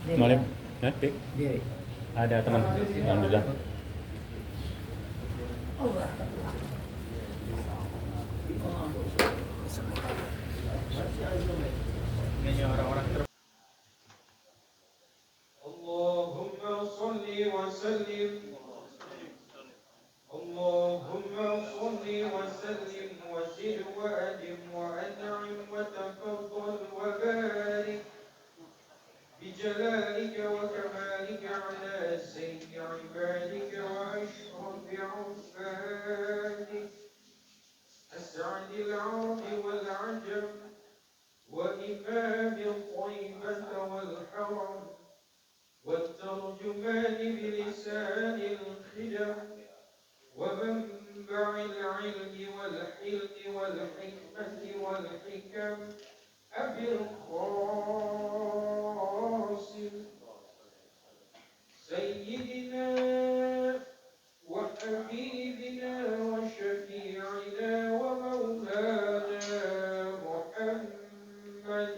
Kemarin, Pik? Diri. Ada teman, alhamdulillah. اللهم صل وسلم اللهم صل وسلم وزد وأدم وأنعم وتفضل وبارك بجلالك وكمالك على سيد عبادك وأشرف عبادك أسعد العرب والعجم وإمام الطيبة والحرم والترجمان بلسان الخدم ومنبع العلم والحلم والحكمة والحكم أبي القاسم سيدنا وحبيبنا وشفيعنا ومولانا محمد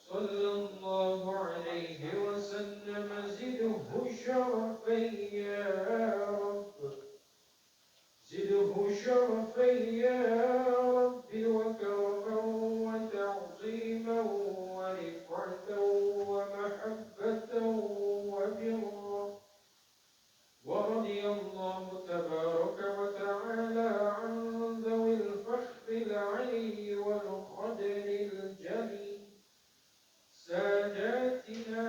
صلى الله عليه وسلم زده شرفا يا رب زده شرفا يا رب وكرما وتعظيما ورفعة ومحبة وبرا ورضي الله تبارك وتعالى عن ذوي الفخر العلي والقدر الجليل ساداتنا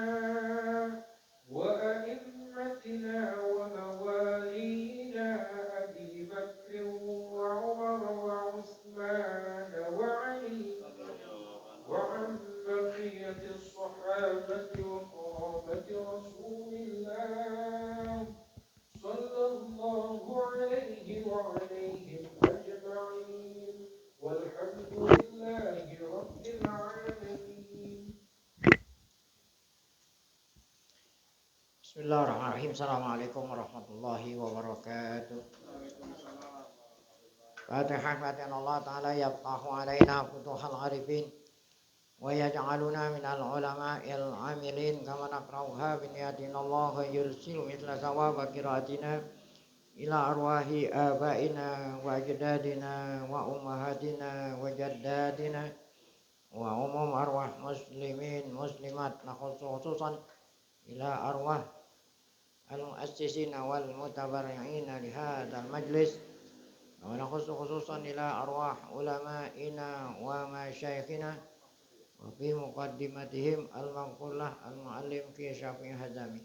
وأئمتنا وموالينا أبي بكر وعمر وعثمان وعلي وعن بقية الصحابة وقرابة رسول الله صلى الله عليه وعليهم أجمعين والحمد لله رب العالمين. Bismillahirrahmanirrahim. Assalamualaikum warahmatullahi wabarakatuh. Fatihah. Allah Ta'ala yaftahu alaina futuhal arifin wa yaj'aluna minal ulama'il amilin kama naqra'uha biniyatina Allah yursilu mithla sawaba qiraatina ila arwahi abaina wa ajdadina wa ummahatina wa jaddadina wa umum arwah muslimin muslimat khususan ila arwah al-muassisina wal mutabarri'ina li hadzal majlis wa khususan ila arwah ulama'ina wa masyayikhina wa fi muqaddimatihim al-maqullah al-muallim fi syafi'i hazami.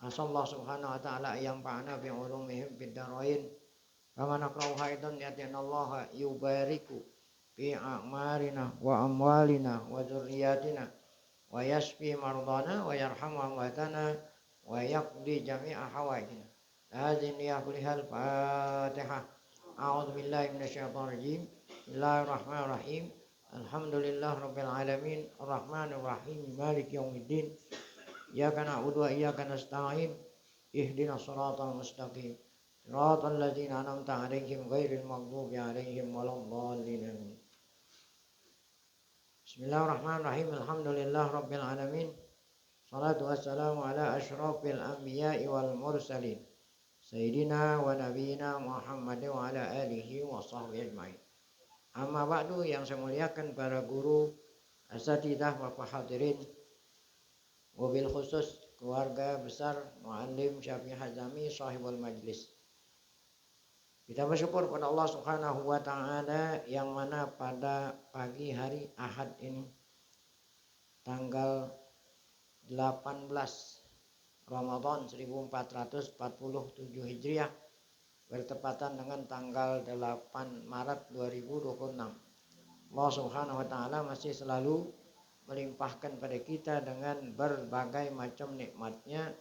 Asallahu subhanahu wa ta'ala yang fa'ana bi ulumihim bid darain kama naqra'u haidan yatina Allah yubariku fi a'marina wa amwalina wa dzurriyyatina wa yashfi mardana wa yarhamu amwatana wa yaqdi jami'a hawaijina. Hadhihi niyah kulihal Fatihah. A'udzu billahi minasyaitonir rajim. Bismillahirrahmanirrahim. Alhamdulillah rabbil alamin arrahmanir rahim maliki yaumiddin. Iyyaka na'budu wa iyyaka nasta'in. Ihdinas shiratal mustaqim. Shiratal ladzina an'amta 'alaihim ghairil maghdubi 'alaihim waladdallin. Bismillahirrahmanirrahim. Alhamdulillah rabbil alamin. Salatu wassalamu ala asyrafil anbiya'i wal mursalin. Sayyidina wa nabiyina Muhammad wa ala alihi wa sahbihi ajma'in. Amma ba'du, yang saya muliakan para guru, asatidzah wa hadirin, wabil khusus keluarga besar Muallim Syafi'i Hazami sahibul majlis. Kita bersyukur pada Allah Subhanahu wa taala yang mana pada pagi hari Ahad ini tanggal 18 Ramadan 1447 Hijriah bertepatan dengan tanggal 8 Maret 2026. Allah Subhanahu wa taala masih selalu melimpahkan pada kita dengan berbagai macam nikmatnya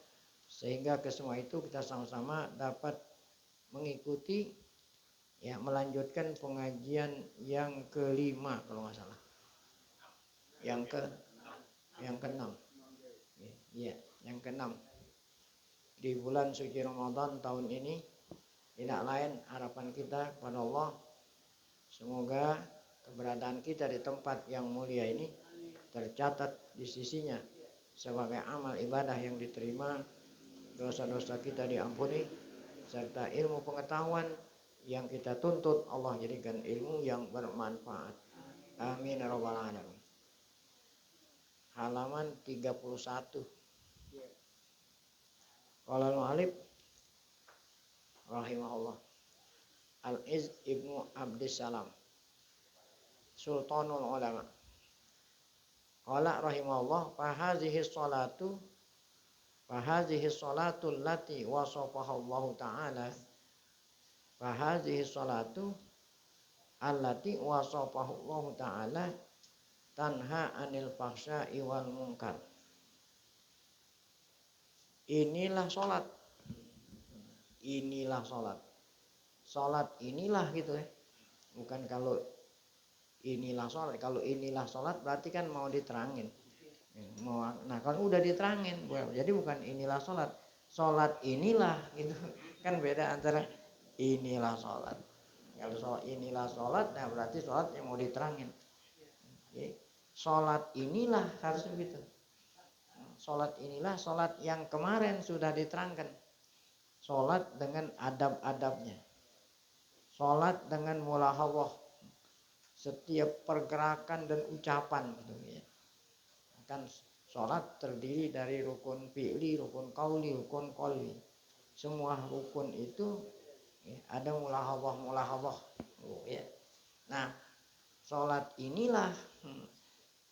sehingga ke semua itu kita sama-sama dapat mengikuti melanjutkan pengajian yang kelima kalau nggak salah. Yang keenam. Ya, yang keenam. Di bulan suci Ramadan tahun ini tidak lain harapan kita kepada Allah semoga keberadaan kita di tempat yang mulia ini tercatat di sisinya sebagai amal ibadah yang diterima, dosa-dosa kita diampuni, serta ilmu pengetahuan yang kita tuntut Allah jadikan ilmu yang bermanfaat. Amin ya rabbal alamin. Halaman 31. Qala al-mu'allif rahimahullah Al-Izz ibnu Abdissalam Sultanul Ulama. Qala rahimahullah fahazihi salatu allati wasafaha Allah ta'ala fahazihi salatu allati wasafaha Allah ta'ala tanha anil fahsya'i wal munkar. Inilah salat. Inilah salat. Salat inilah gitu ya. Bukan kalau inilah salat. Kalau inilah salat berarti kan mau diterangin. Nah kan udah diterangin. Jadi bukan inilah salat. Salat inilah gitu. Kan beda antara inilah salat. Kalau salat inilah salat, nah berarti salat yang mau diterangin. Salat inilah harusnya gitu. Salat inilah salat yang kemarin sudah diterangkan. Salat dengan adab-adabnya. Salat dengan mulahawah. Setiap pergerakan dan ucapan gitu ya. Kan salat terdiri dari rukun fi'li, rukun qauli, rukun qalbi. Semua rukun itu ya, ada mulahawah ya. Nah, salat inilah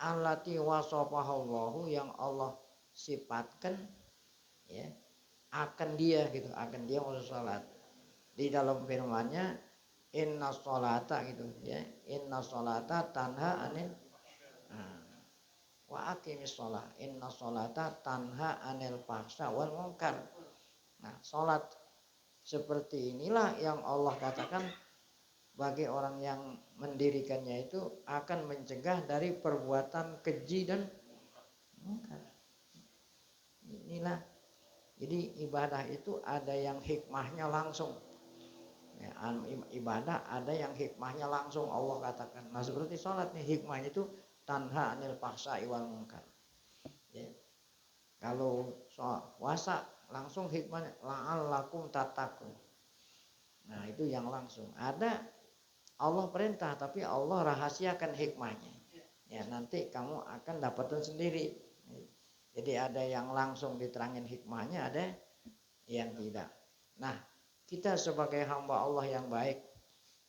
allati wasafahallahu yang Allah sifatkan ya akan dia gitu, akan dia mau salat. Di dalam firman-Nya inna sholata gitu ya, inna sholata tanha anil wa aqimis sholah, inna sholata tanha anil fahsya wal munkar. Nah, salat seperti inilah yang Allah katakan bagi orang yang mendirikannya itu akan mencegah dari perbuatan keji dan munkar. Inilah. Jadi ibadah itu ada yang hikmahnya langsung. Ya, ibadah ada yang hikmahnya langsung Allah katakan. Nah seperti sholat nih hikmahnya itu tanha anil fahsya'i wal munkar. Ya. Kalau puasa langsung hikmahnya la'allakum tattaqun. Nah itu yang langsung. Ada Allah perintah tapi Allah rahasiakan hikmahnya. Ya nanti kamu akan dapatkan sendiri. Jadi ada yang langsung diterangin hikmahnya, ada yang tidak. Nah, kita sebagai hamba Allah yang baik,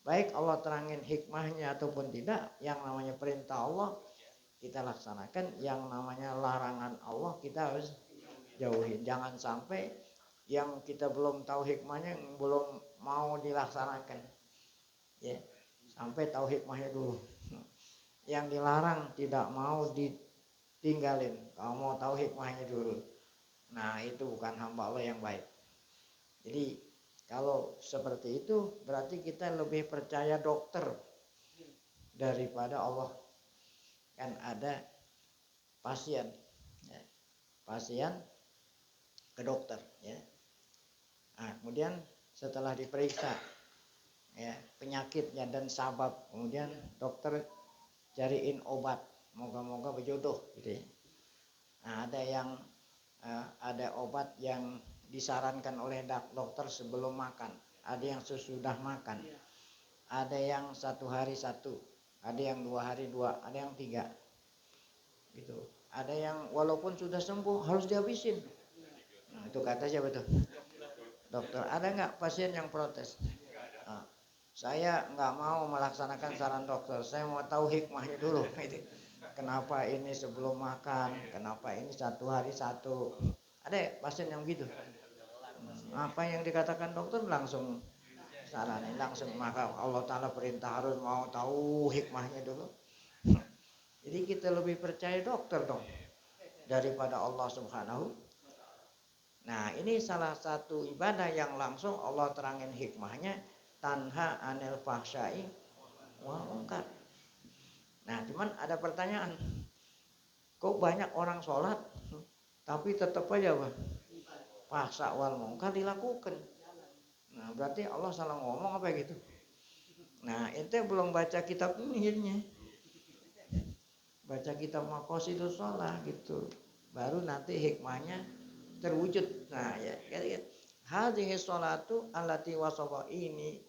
baik Allah terangin hikmahnya ataupun tidak, yang namanya perintah Allah kita laksanakan, yang namanya larangan Allah kita harus jauhin. Jangan sampai yang kita belum tahu hikmahnya belum mau dilaksanakan. Ya, sampai tahu hikmahnya dulu. Yang dilarang tidak mau tinggalin, kamu mau tahu hikmahnya dulu. Nah itu bukan hamba Allah yang baik. Jadi kalau seperti itu berarti kita lebih percaya dokter daripada Allah. Kan ada pasien ya. Pasien ke dokter ya. Nah, kemudian setelah diperiksa ya, penyakitnya dan sabab, kemudian dokter cariin obat. Moga-moga berjodoh gitu ya. Nah, ada obat yang disarankan oleh dokter sebelum makan, ada yang sesudah makan, ada yang 1 hari 1, ada yang 2 hari 2, ada yang 3 gitu. Ada yang walaupun sudah sembuh harus dihabisin. Nah, itu kata siapa tuh? Dokter. Ada nggak pasien yang protes? Nah, saya nggak mau melaksanakan saran dokter, saya mau tahu hikmahnya dulu gitu. Kenapa ini sebelum makan, kenapa ini 1 hari 1. Ada pasien yang gitu. Apa yang dikatakan dokter langsung saranin, langsung. Maka Allah Ta'ala perintah harus mau tahu hikmahnya dulu. Jadi kita lebih percaya dokter dong daripada Allah Subhanahu. Nah ini salah satu ibadah yang langsung Allah terangin hikmahnya, tanha anil fahsya'i wal munkar. Nah cuman ada pertanyaan, kok banyak orang sholat tapi tetap aja fahsya wal munkar dilakukan. Nah berarti Allah salah ngomong apa gitu. Nah ente belum baca kitab ini jadinya. baca kitab Maqasidus Shalah gitu. Baru nanti hikmahnya terwujud. Nah, ya, hadhihi sholatu allati wasafa, ini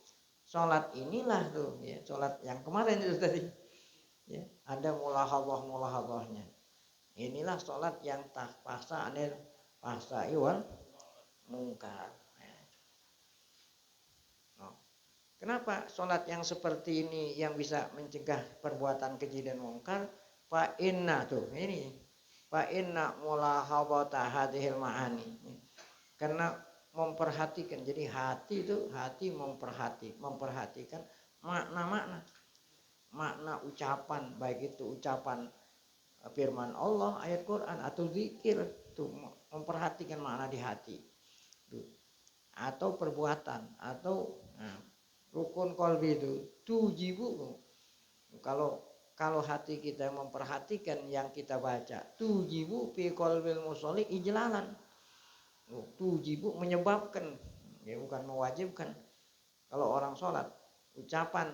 salat inilah tuh ya, salat yang kemarin itu tadi. Ya, ada mulahadhahnya. Inilah salat yang tahfasa anil fahsai wal mungkar. Kenapa sholat yang seperti ini yang bisa mencegah perbuatan keji dan mungkar? Fa inna tuh ini. Fa inna mulahadhata hadhil ma'ani. Karena memperhatikan. Jadi hati itu memperhatikan makna-makna. Makna ucapan, baik itu ucapan firman Allah, ayat Quran atau zikir, tuh memperhatikan makna di hati. Tuh. Atau perbuatan atau rukun kolbi itu tujibu. Kalau hati kita memperhatikan yang kita baca, tujibu fi qalbil musolli ijlalan. Tujibu menyebabkan, ya bukan mewajibkan. Kalau orang sholat, ucapan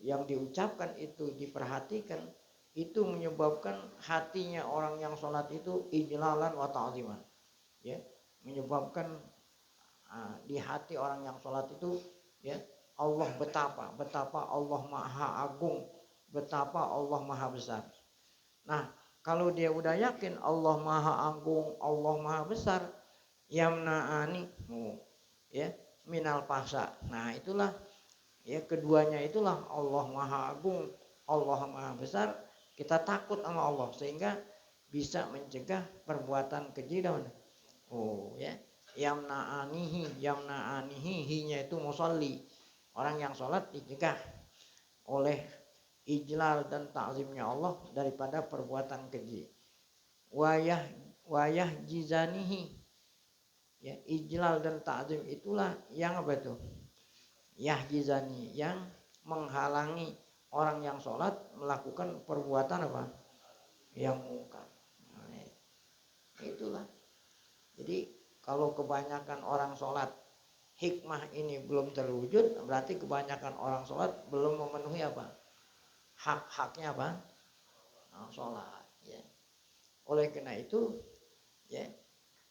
yang diucapkan itu diperhatikan, itu menyebabkan hatinya orang yang sholat itu ijlalan wa ta'ziman. Ya, menyebabkan di hati orang yang sholat itu, ya, Allah betapa Allah maha agung, betapa Allah maha besar. Nah, kalau dia udah yakin Allah maha agung, Allah maha besar, yamna'ani, ya, minal fahsa. Nah, itulah, ya, keduanya itulah, Allah maha agung, Allah maha besar, kita takut sama Allah sehingga bisa mencegah perbuatan keji dan ya, yamna'anihi, hinya itu musolli, orang yang sholat dicegah oleh ijlal dan ta'zimnya Allah daripada perbuatan keji. Wayah jizanihi, ya, ijlal dan ta'zim itulah yang apa itu? Yahjizani, yang menghalangi orang yang sholat melakukan perbuatan apa? Yang mungkar. Nah, itulah. Jadi kalau kebanyakan orang sholat hikmah ini belum terwujud, berarti kebanyakan orang sholat belum memenuhi apa? Hak-haknya apa? Sholat. Ya. Oleh karena itu, ya,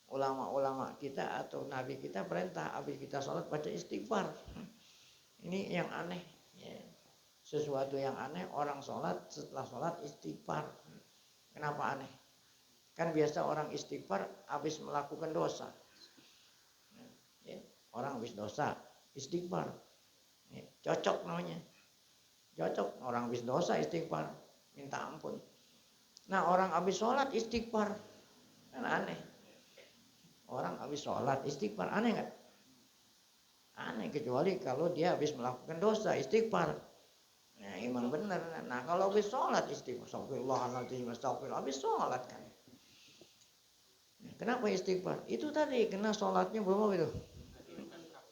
ulama-ulama kita atau nabi kita perintah habis kita sholat baca istighfar. Ini yang aneh. Ya. Sesuatu yang aneh, orang sholat setelah sholat istighfar. Kenapa aneh? Kan biasa orang istighfar habis melakukan dosa. Ya. Orang habis dosa istighfar, ya, cocok namanya, cocok. Orang habis dosa istighfar, minta ampun. Nah, orang habis sholat istighfar, kan aneh. Orang habis sholat istighfar, aneh nggak? Aneh, kecuali kalau dia habis melakukan dosa istighfar. Nah, emang benar. Nah, kalau habis sholat istighfar, astagfirullahaladzim, astagfirullah, habis sholat kan. Nah, kenapa istighfar? Itu tadi, karena sholatnya belum itu,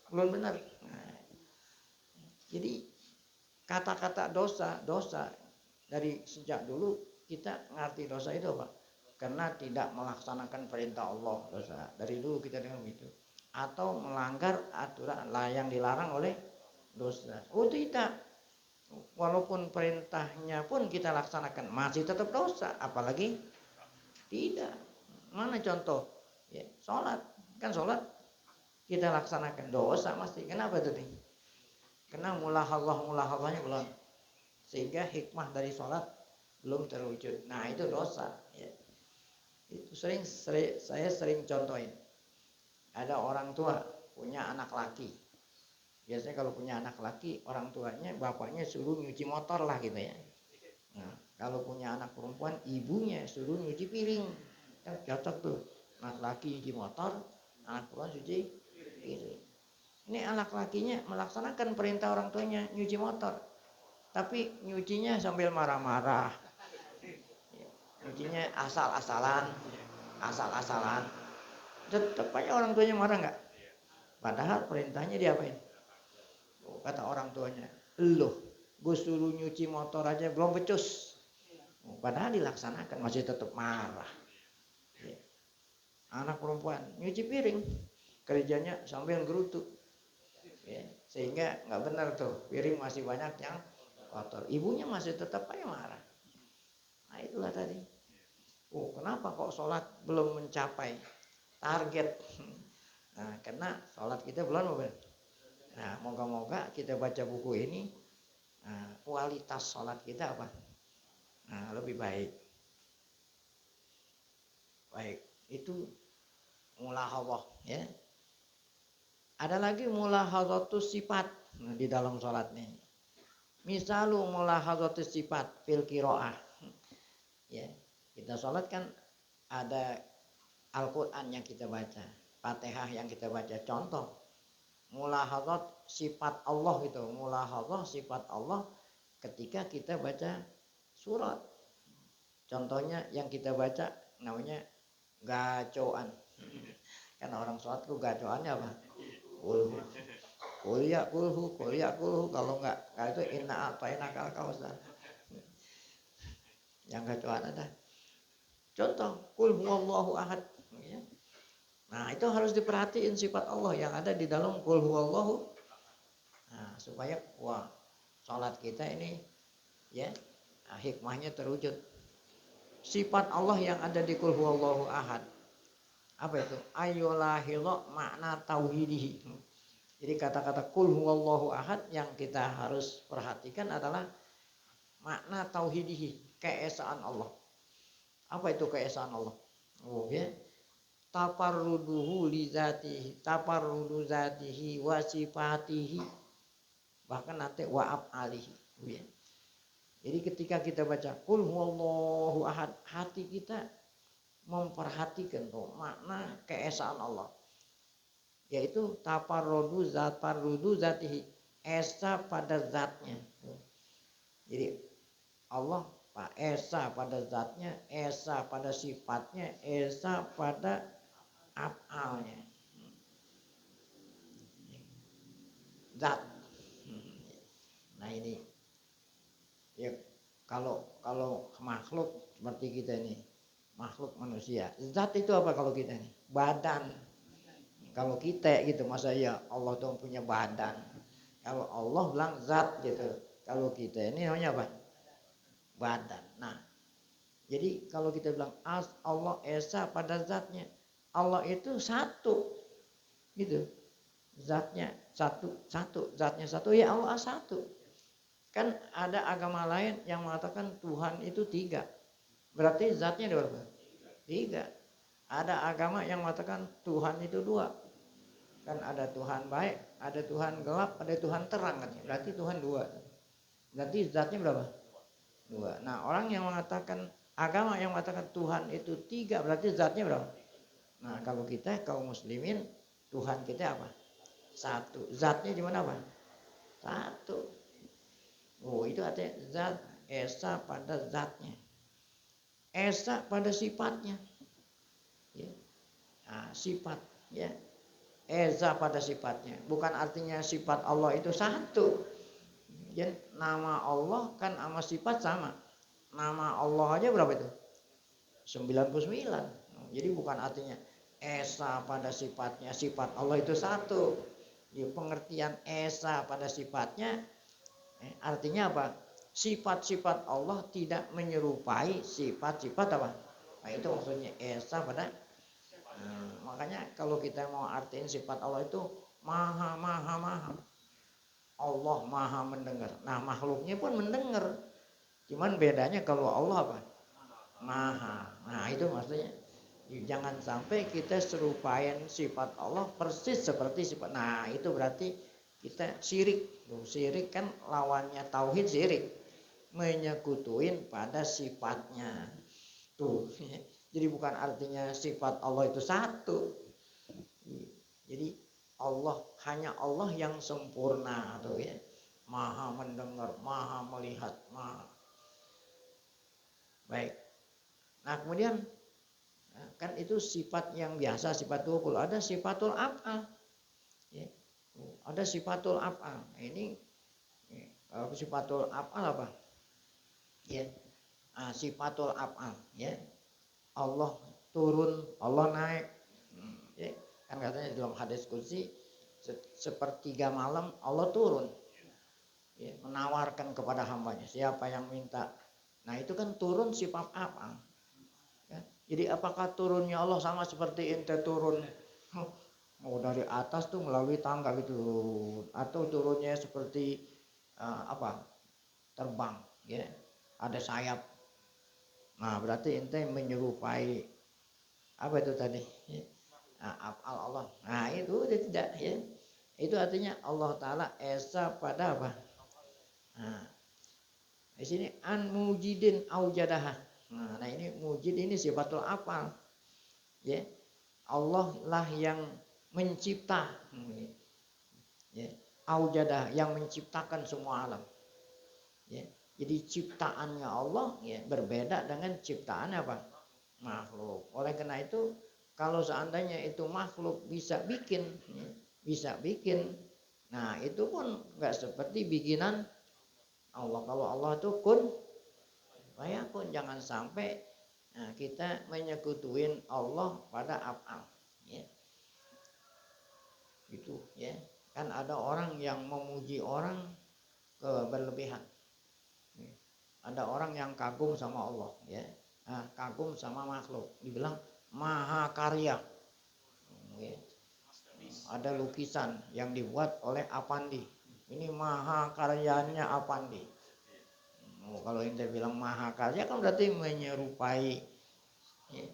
belum benar. Nah, jadi kata-kata dosa dari sejak dulu kita ngerti dosa itu apa? Karena tidak melaksanakan perintah Allah, dosa. Dari dulu kita dengar begitu. Atau melanggar aturan yang dilarang oleh dosa. Oh, tidak. Walaupun perintahnya pun kita laksanakan, masih tetap dosa. Apalagi tidak. Mana contoh? Ya, sholat. Kan sholat kita laksanakan, dosa masih. Kenapa tadi? Karena mulahallahnya belum, sehingga hikmah dari sholat belum terwujud. Nah, itu dosa. Ya. Itu saya sering contohin. Ada orang tua punya anak laki. Biasanya kalau punya anak laki, orang tuanya, bapaknya suruh nyuci motor lah gitu ya. Nah, kalau punya anak perempuan, ibunya suruh nyuci piring. Kan cocok tuh. Anak laki nyuci motor, anak perempuan nyuci piring. Ini anak lakinya melaksanakan perintah orang tuanya nyuci motor, tapi nyucinya sambil marah-marah. Nyucinya asal-asalan. Tetap aja orang tuanya marah nggak? Padahal perintahnya diapain? Kata orang tuanya, loh, gue suruh nyuci motor aja belum becus. Padahal dilaksanakan, masih tetap marah. Anak perempuan nyuci piring, kerjanya sambil gerutu. Ya, sehingga nggak benar tuh, piring masih banyak yang kotor. Ibunya masih tetap aja marah. Nah, itulah tadi. Oh, kenapa kok sholat belum mencapai target? Nah, karena sholat kita belum. Nah, moga-moga kita baca buku ini, kualitas sholat kita apa? Nah, lebih baik. Baik, itu mulahadhah ya. Ada lagi mulahadhatus sifat di dalam sholat nih. Misalu mulahadhatus sifat fil qiraah. Ya, kita sholat kan ada Al-Quran yang kita baca, Fatihah yang kita baca. Contoh, mulahadhat sifat Allah itu, mulahadhah sifat Allah ketika kita baca surat. Contohnya yang kita baca namanya gacoan. Kan orang sholat tuh gacoannya apa? Kulhu. Kalau enggak itu inna a'tainaka al-kautsar. Yang gacoan ada. Contoh, kul huwallahu ahad. Nah, itu harus diperhatiin sifat Allah yang ada di dalam kul huwallahu. Nah, supaya salat kita ini ya, hikmahnya terwujud. Sifat Allah yang ada di kul huwallahu ahad. Apa itu? Ayyulahila makna tauhidihi. Jadi kata-kata kul huwallahu ahad yang kita harus perhatikan adalah makna tauhidihi, keesaan Allah. Apa itu keesaan Allah? Oh ya. Taparruduhu li zatihi, taparrudu zatihi wa sifatihi. Bahkan nanti wa af'alihi. Oh ya. Jadi ketika kita baca kul huwallahu ahad, hati kita memperhatikan tuh makna keesaan Allah. Yaitu taparrudu zatihi, esa pada zatnya. Jadi Allah Pak esa pada zatnya, esa pada sifatnya, esa pada af'alnya. Zat. Nah ini ya, kalau makhluk seperti kita ini, makhluk manusia, zat itu apa kalau kita ini? Badan. Kalau kita gitu, masa ya Allah tuh punya badan. Kalau Allah bilang zat gitu, kalau kita ini namanya apa? Badan. Nah, jadi kalau kita bilang Allah esa pada zatnya, Allah itu satu, gitu. Zatnya satu, zatnya satu, ya Allah satu. Kan ada agama lain yang mengatakan Tuhan itu tiga, berarti zatnya berapa? Tiga. Ada agama yang mengatakan Tuhan itu dua, kan ada Tuhan baik, ada Tuhan gelap, ada Tuhan terang, kan? Berarti Tuhan dua. Berarti zatnya berapa? Dua. Nah, orang yang mengatakan agama yang mengatakan Tuhan itu tiga, berarti zatnya berapa? Nah, kalau kita kaum muslimin, Tuhan kita apa? Satu. Zatnya di mana apa? Satu. Oh, itu artinya zat, esa pada zatnya, esa pada sifatnya. Ya. Nah, sifat, ya. Esa pada sifatnya. Bukan artinya sifat Allah itu satu. Jadi nama Allah kan sama sifat sama. Nama Allah aja berapa itu? 99. Jadi bukan artinya esa pada sifatnya, sifat Allah itu satu. Di pengertian esa pada sifatnya artinya apa? Sifat-sifat Allah tidak menyerupai sifat-sifat apa? Nah, itu maksudnya esa pada. Makanya kalau kita mau artiin sifat Allah itu maha. Allah maha mendengar. Nah, makhluknya pun mendengar. Cuman bedanya kalau Allah apa? Maha. Nah, itu maksudnya jangan sampai kita serupain sifat Allah persis seperti sifat. Nah, itu berarti kita syirik. Syirik kan lawannya tauhid, syirik. Menyekutuin pada sifatnya. Tuh. Jadi bukan artinya sifat Allah itu satu. Jadi hanya Allah yang sempurna tuh ya. Maha mendengar, maha melihat, maha. Baik. Nah, kemudian kan itu sifat yang biasa, sifat 20. Ada sifatul af'al. Ya. Ada sifatul af'al. Ini sifatul af'al apa? Ya. Sifatul af'al, ya. Allah turun, Allah naik. Ya. Kan katanya dalam hadis qudsi sepertiga malam Allah turun. Ya, menawarkan kepada hambanya, siapa yang minta Nah itu kan turun sifat apa? Ya. Jadi apakah turunnya Allah sama seperti ente turun mau dari atas tuh melalui tangga gitu, atau turunnya seperti apa? Terbang, ya, ada sayap. Nah berarti ente menyerupai apa itu tadi? Ya. Af'al Allah. Nah itu dia tidak, ya. Itu artinya Allah Ta'ala esa pada apa? Nah, di sini an mujidin aujadaha. Nah ini mujid ini sifatul afal. Ya. Allah lah yang mencipta. Ya. Aujadah yang menciptakan semua alam. Ya. Jadi ciptaannya Allah ya berbeda dengan ciptaan apa? Makhluk. Oleh karena itu kalau seandainya itu makhluk bisa bikin, ya, bisa bikin. Nah itu pun nggak seperti bikinan Allah. Kalau Allah itu kun fayakun, jangan sampai kita menyekutuin Allah pada af'al. Ya. Gitu ya. Kan ada orang yang memuji orang berlebihan. Ya. Ada orang yang kagum sama Allah, ya. Kagum sama makhluk, dibilang maha karya. Ya. Ada lukisan yang dibuat oleh Apandi. Ini maha karyanya Apandi. Kalau ente bilang maha karya kan berarti menyerupai, ya,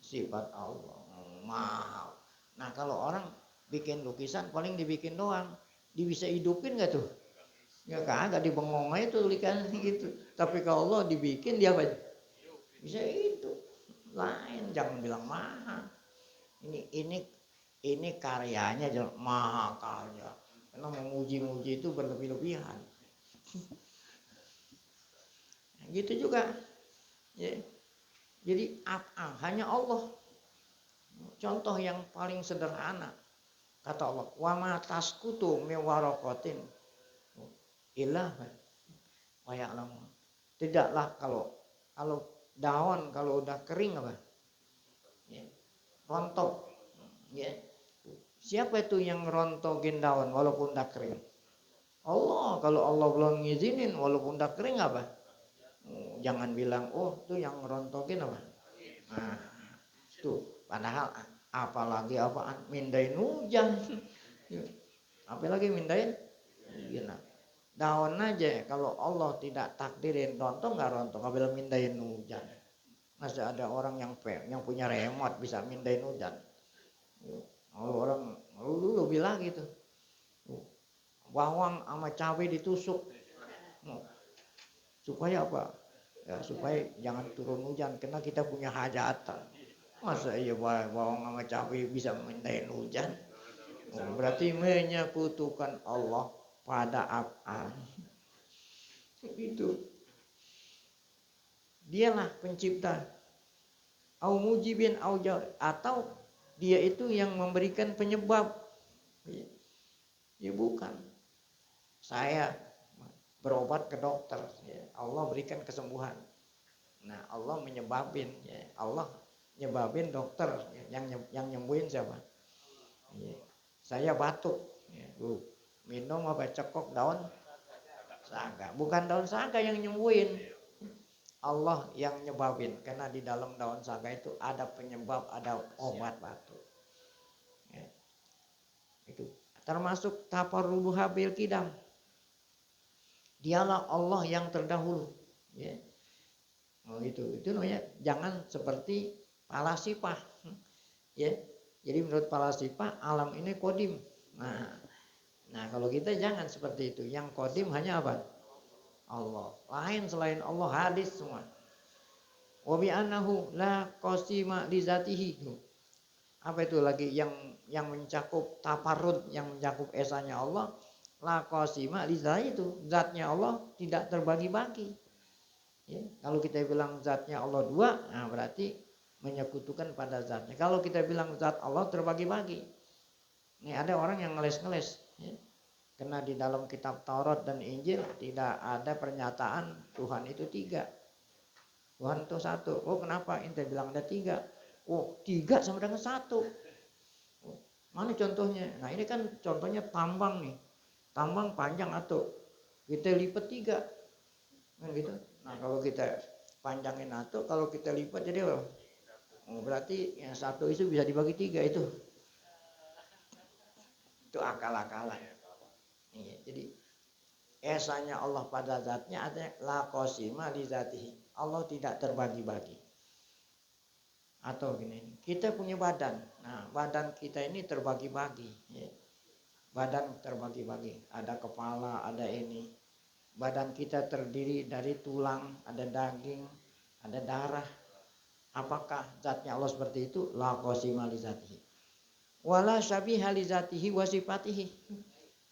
sifat Allah. Maha. Nah kalau orang bikin lukisan paling dibikin doang, bisa hidupin nggak tuh? Ya kagak, dibengong aja tuh lukisan gitu. Tapi kalau Allah dibikin dia apa? Bisa itu. Lain, jangan bilang maha. Ini karyanya jangan maha karya. Karena memuji-muji itu berlebih-lebihan. Gitu juga. Ya. Jadi hanya Allah. Contoh yang paling sederhana. Kata Allah, wa ma tasqutu min waraqatin illa wa ya'lamu. Tidaklah kalau daun kalau udah kering apa? Ya, rontok. Ya. Siapa itu yang rontokin daun walaupun udah kering? Allah. Kalau Allah belum ngizinin walaupun udah kering apa? Jangan bilang itu yang rontokin apa? Nah, itu padahal apalagi apaan mindain hujan. Apalagi mindain hujan. Daun aja kalau Allah tidak takdirin rontok nggak rontok, nggak bilang mindain hujan. Masih ada orang yang punya remote bisa mindain hujan. Kalau orang dulu bilang gitu, bawang sama cabai ditusuk supaya apa? Ya, supaya jangan turun hujan karena kita punya hajatan. Masa iya bawang sama cabai bisa mindain hujan? Berarti menyekutukan Allah pada af'al. Itu. Dialah pencipta. Au mujibin atau dia itu yang memberikan penyebab. Ya bukan. Saya berobat ke dokter, ya. Allah berikan kesembuhan. Nah, Allah menyebabin, ya. Allah nyebabin dokter, ya. Yang nyembuhin siapa? Ya. Saya batuk, ya. Minum apa cekok daun saga. Bukan daun saga yang nyembuhin. Allah yang nyebabin. Karena di dalam daun saga itu ada penyebab, ada obat batuk. Ya. Itu termasuk tafarruduha bil qidam. Dialah Allah yang terdahulu. Ya. Itu namanya jangan seperti falasifah. Ya. Jadi menurut falasifah alam ini kodim. Nah kalau kita jangan seperti itu. Yang kodim hanya apa? Allah. Lain selain Allah hadis semua. Wa bi annahu la qasima li zatihi. Apa itu lagi yang mencakup taparrud, yang mencakup esanya Allah, la qasima li zatihi, itu zatnya Allah tidak terbagi-bagi. Ya, kalau kita bilang zatnya Allah dua, nah berarti menyekutukan pada zatnya. Kalau kita bilang zat Allah terbagi-bagi. Nih ada orang yang ngeles-ngeles, ya. Karena di dalam kitab Taurat dan Injil tidak ada pernyataan Tuhan itu tiga. Tuhan itu satu. Kenapa ente bilang ada tiga? Tiga sama dengan satu. Mana contohnya? Nah ini kan contohnya tambang nih. Tambang panjang atau kita lipat tiga. Kan gitu. Nah kalau kita panjangin atau kalau kita lipat jadi apa? Oh, berarti yang satu itu bisa dibagi 3 itu. Itu akal-akalan. Iya, jadi esanya Allah pada zatnya ada la qasima li zatihi. Allah tidak terbagi-bagi. Atau gini, kita punya badan. Nah, badan kita ini terbagi-bagi. Ya. Badan terbagi-bagi. Ada kepala, ada ini. Badan kita terdiri dari tulang, ada daging, ada darah. Apakah zatnya Allah seperti itu? La qasima li zatihi. Wala syabiha li zatihi wa sifatihi.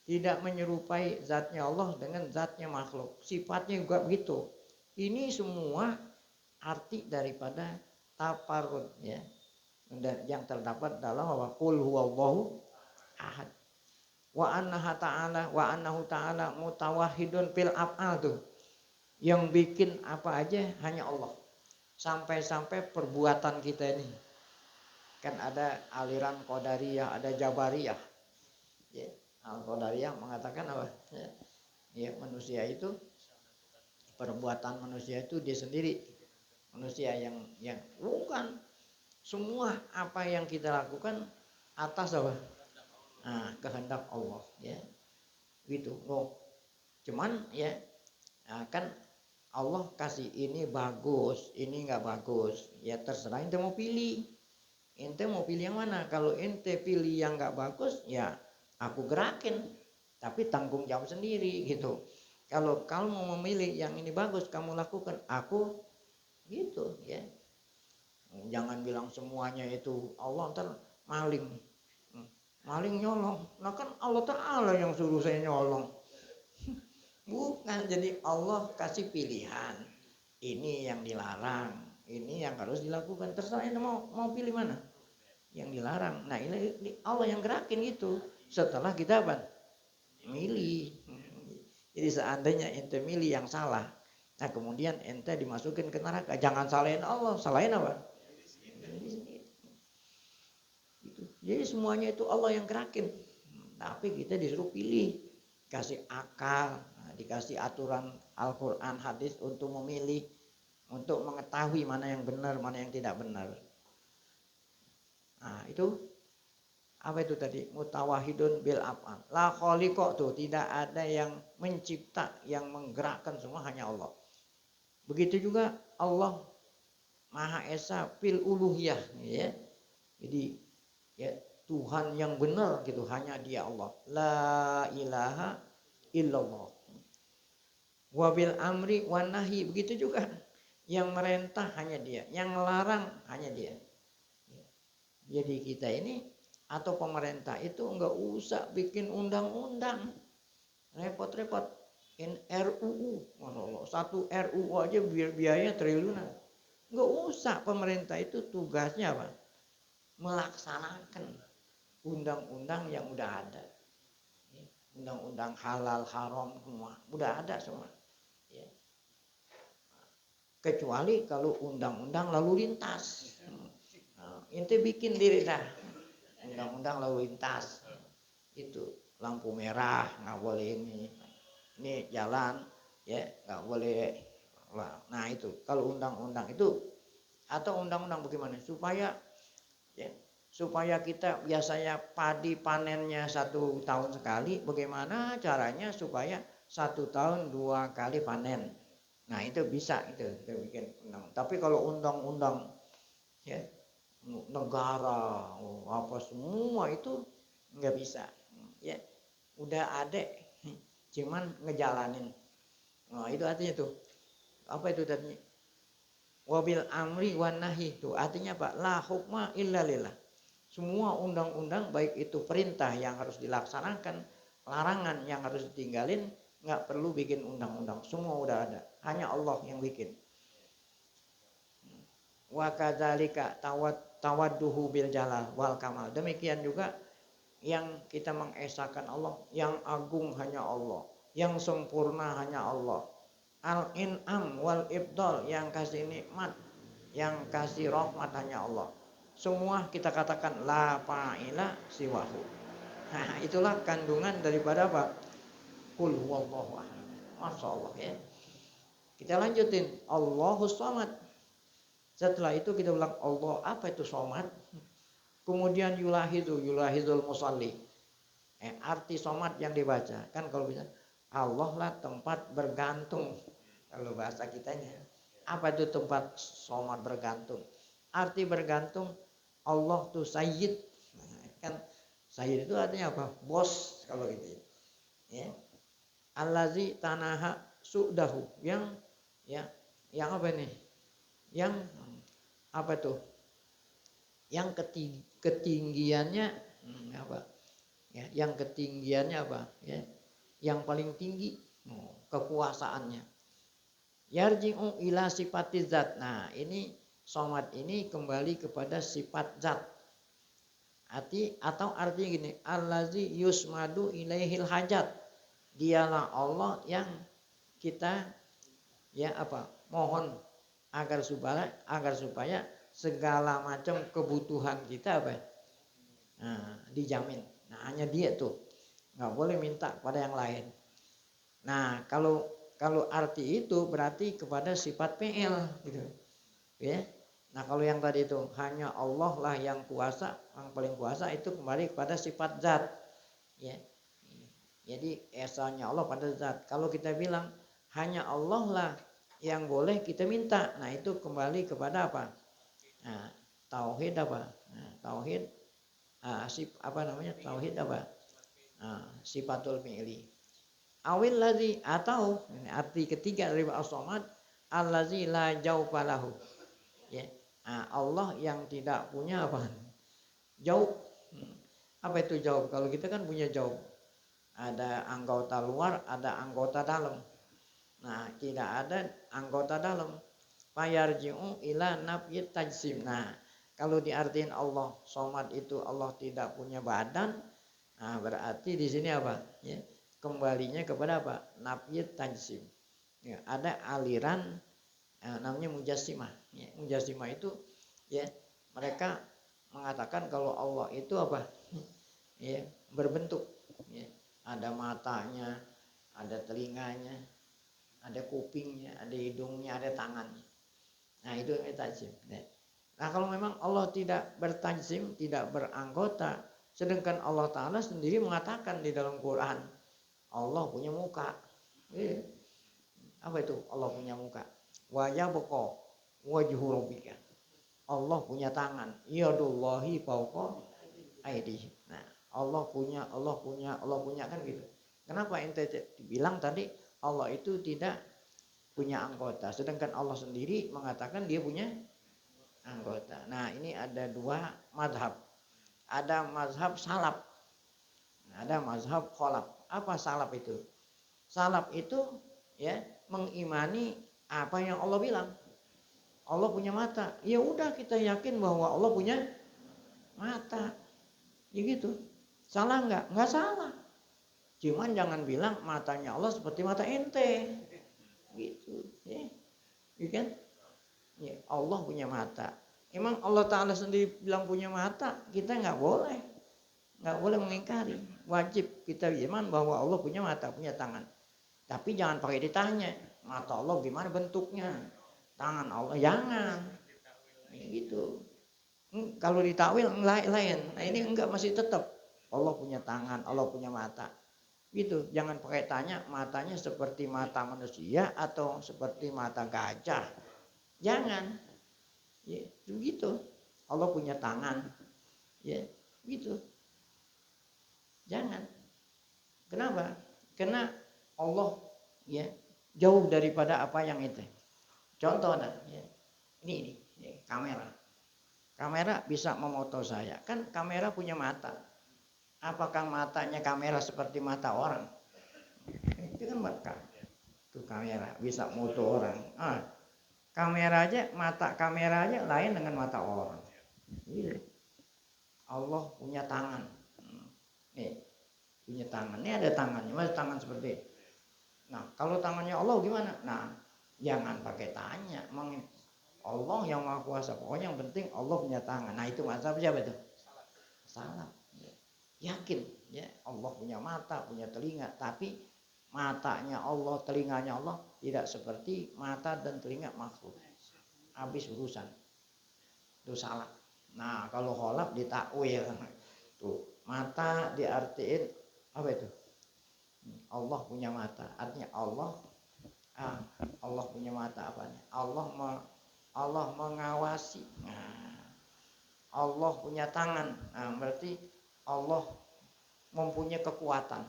Tidak menyerupai zatnya Allah dengan zatnya makhluk. Sifatnya juga begitu. Ini semua arti daripada taparrud ya. Yang terdapat dalam apa? Qul huwallahu ahad. Wa annahu ta'ala mutawahhidun fil af'al tuh. Yang bikin apa aja hanya Allah. Sampai-sampai perbuatan kita ini. Kan ada aliran Qadariyah, ada Jabariyah. Ya. Al-Qadariyah mengatakan apa? Ya, manusia itu perbuatan manusia itu dia sendiri. Manusia yang bukan semua apa yang kita lakukan atas apa? Nah, kehendak Allah ya. Gitu. Oh. Cuman ya kan Allah kasih ini bagus, ini enggak bagus. Ya terserah ente mau pilih. Ente mau pilih yang mana? Kalau ente pilih yang enggak bagus, ya aku gerakin, tapi tanggung jawab sendiri gitu. Kalau kamu mau memilih yang ini bagus, kamu lakukan, aku gitu ya. Jangan bilang semuanya itu Allah ntar maling. Maling nyolong. Nah kan Allah Ta'ala yang suruh saya nyolong. Bukan, jadi Allah kasih pilihan. Ini yang dilarang, ini yang harus dilakukan. Terserah ente mau pilih mana? Yang dilarang. Nah ini Allah yang gerakin gitu. Setelah kita apa? Milih. Jadi seandainya ente milih yang salah, nah kemudian ente dimasukin ke neraka, jangan salahin Allah, salahin apa? Jadi semuanya itu Allah yang gerakin. Tapi kita disuruh pilih, kasih akal, dikasih aturan Al-Quran, hadis untuk memilih, untuk mengetahui mana yang benar, mana yang tidak benar. Nah itu apa itu tadi? Mutawahhidun bil af'al. La khaliqa tuh, tidak ada yang mencipta, yang menggerakkan, semua hanya Allah. Begitu juga Allah Maha Esa fil uluhiyah ya. Jadi ya Tuhan yang benar gitu, hanya Dia Allah. La ilaha illallah. Wa bil amri wan nahi, begitu juga. Yang merintah hanya Dia, yang melarang hanya Dia. Jadi kita ini atau pemerintah itu enggak usah bikin undang-undang repot-repot. RUU, satu RUU aja biaya triliunan. Enggak usah, pemerintah itu tugasnya apa? Melaksanakan undang-undang yang udah ada. Undang-undang halal haram semua udah ada semua. Kecuali kalau undang-undang lalu lintas. Ente bikin diri dah. Undang-undang lalu lintas itu lampu merah nggak boleh ini jalan ya nggak boleh. Nah itu kalau undang-undang itu atau undang-undang bagaimana supaya kita biasanya padi panennya 1 tahun sekali, bagaimana caranya supaya 1 tahun 2 kali panen. Nah itu bisa itu bikin undang. Tapi kalau undang-undang ya negara apa semua itu nggak bisa ya, udah ada cuman ngejalanin. Nah itu artinya tuh apa itu tadi wabil amri wan nahi, itu artinya apa? La hukma illa lillah. Semua undang-undang baik itu perintah yang harus dilaksanakan, larangan yang harus ditinggalin, nggak perlu bikin undang-undang, semua udah ada, hanya Allah yang bikin. Wa kadzalika tawadduhu bil jalal wal kamal. Demikian juga yang kita mengesahkan Allah, yang agung hanya Allah, yang sempurna hanya Allah. Al in'am wal ibdal, yang kasih nikmat, yang kasih rahmat hanya Allah. Semua kita katakan la fa'ila siwahu. Nah, itulah kandungan daripada apa? Qul huwallahu ahad. Masyaallah ya. Kita lanjutin Allahus Somad. Setelah itu kita bilang Allah apa itu somad? Kemudian yulahidul musalli. Arti somad yang dibaca kan kalau bisa Allah lah tempat bergantung. Kalau bahasa kitanya apa itu tempat somad bergantung? Arti bergantung Allah tuh sayyid. Kan sayyid itu artinya apa? Bos kalau gitu. Ya. Allazi tanaha su'dahu yang apa nih? Yang apa tuh? Yang ketinggiannya apa? Ya, yang ketinggiannya apa? Ya, yang paling tinggi kekuasaannya. Yarji'u ila sifati zat. Nah, ini somad ini kembali kepada sifat zat. Atau artinya gini, allazi yusmadu ilaihil hajat. Dialah Allah yang kita mohon agar supaya segala macam kebutuhan kita dijamin. Nah, hanya dia tuh, nggak boleh minta pada yang lain. Nah, kalau arti itu berarti kepada sifat PL gitu, ya. Nah, kalau yang tadi itu hanya Allah lah yang kuasa, yang paling kuasa, itu kembali kepada sifat zat, ya. Jadi esanya Allah pada zat. Kalau kita bilang hanya Allah lah yang boleh kita minta, nah itu kembali kepada apa? Nah, tauhid apa? Nah, tauhid tauhid apa? Sifatul fi'li. Awil ladzi atau ini arti ketiga dari as-somad allazi la jaufa lahu. Ya. Allah yang tidak punya apa? Jauh. Apa itu jauh? Kalau kita kan punya jauh. Ada anggota luar, ada anggota dalam. Nah, tidak ada anggota dalam. Fayarji'u ila nafyit tajsim. Nah, kalau diartiin Allah somad itu Allah tidak punya badan, nah berarti di sini apa? Ya, kembalinya kepada apa? Nafyit tajsim. Ya, ada aliran namanya mujassimah. Ya, mujassimah itu ya mereka mengatakan kalau Allah itu apa? Ya, berbentuk. Ya, ada matanya, ada telinganya, ada kupingnya, ada hidungnya, ada tangannya. Nah, itu yang tajsim. Nah, kalau memang Allah tidak bertajsim, tidak beranggota, sedangkan Allah Ta'ala sendiri mengatakan di dalam Quran, Allah punya muka. Apa itu Allah punya muka? Wa yabqa wajhu rabbika. Allah punya tangan. Yadullahi fawqa aydihim. Nah, Allah punya kan gitu. Kenapa ente bilang tadi Allah itu tidak punya anggota, sedangkan Allah sendiri mengatakan dia punya anggota. Nah, ini ada dua mazhab. Ada mazhab salaf, ada mazhab kholaf. Apa salaf itu? Salaf itu ya mengimani apa yang Allah bilang. Allah punya mata. Ya udah kita yakin bahwa Allah punya mata. Ya gitu. Salah nggak? Nggak salah. Cuman jangan bilang matanya Allah seperti mata ente. Gitu. Ya. Ya kan? Ya, Allah punya mata. Emang Allah Ta'ala sendiri bilang punya mata, kita nggak boleh mengingkari. Wajib kita iman bahwa Allah punya mata, punya tangan. Tapi jangan pakai ditanya, mata Allah gimana bentuknya, tangan Allah, jangan. Gitu. Kalau ditakwil lain. Nah, ini enggak, masih tetap Allah punya tangan, Allah punya mata. Gitu. Jangan pakai tanya matanya seperti mata manusia atau seperti mata gajah. Jangan. Ya, begitu. Allah punya tangan. Ya, gitu. Jangan. Kenapa? Karena Allah ya jauh daripada apa yang itu. Contoh ya. Ini ya, kamera. Kamera bisa memoto saya. Kan kamera punya mata. Apakah matanya kamera seperti mata orang? Itu kan mata. Itu kamera bisa moto orang. Kamera aja, mata kamera aja lain dengan mata orang. Gitu. Allah punya tangan. Nih, punya tangan. Ini ada tangannya, mas tangan seperti ini. Nah, kalau tangannya Allah gimana? Nah, jangan pakai tanya. Allah yang maha kuasa. Pokoknya yang penting Allah punya tangan. Nah, itu mazhab siapa itu? Salah. Yakin ya Allah punya mata, punya telinga, tapi matanya Allah, telinganya Allah tidak seperti mata dan telinga makhluk. Habis urusan. Itu salah. Nah, kalau kholaf ditakwil. Tuh, mata diartiin apa itu? Allah punya mata. Artinya Allah punya mata apanya? Allah mengawasi. Nah, Allah punya tangan. Nah, berarti Allah mempunyai kekuatan.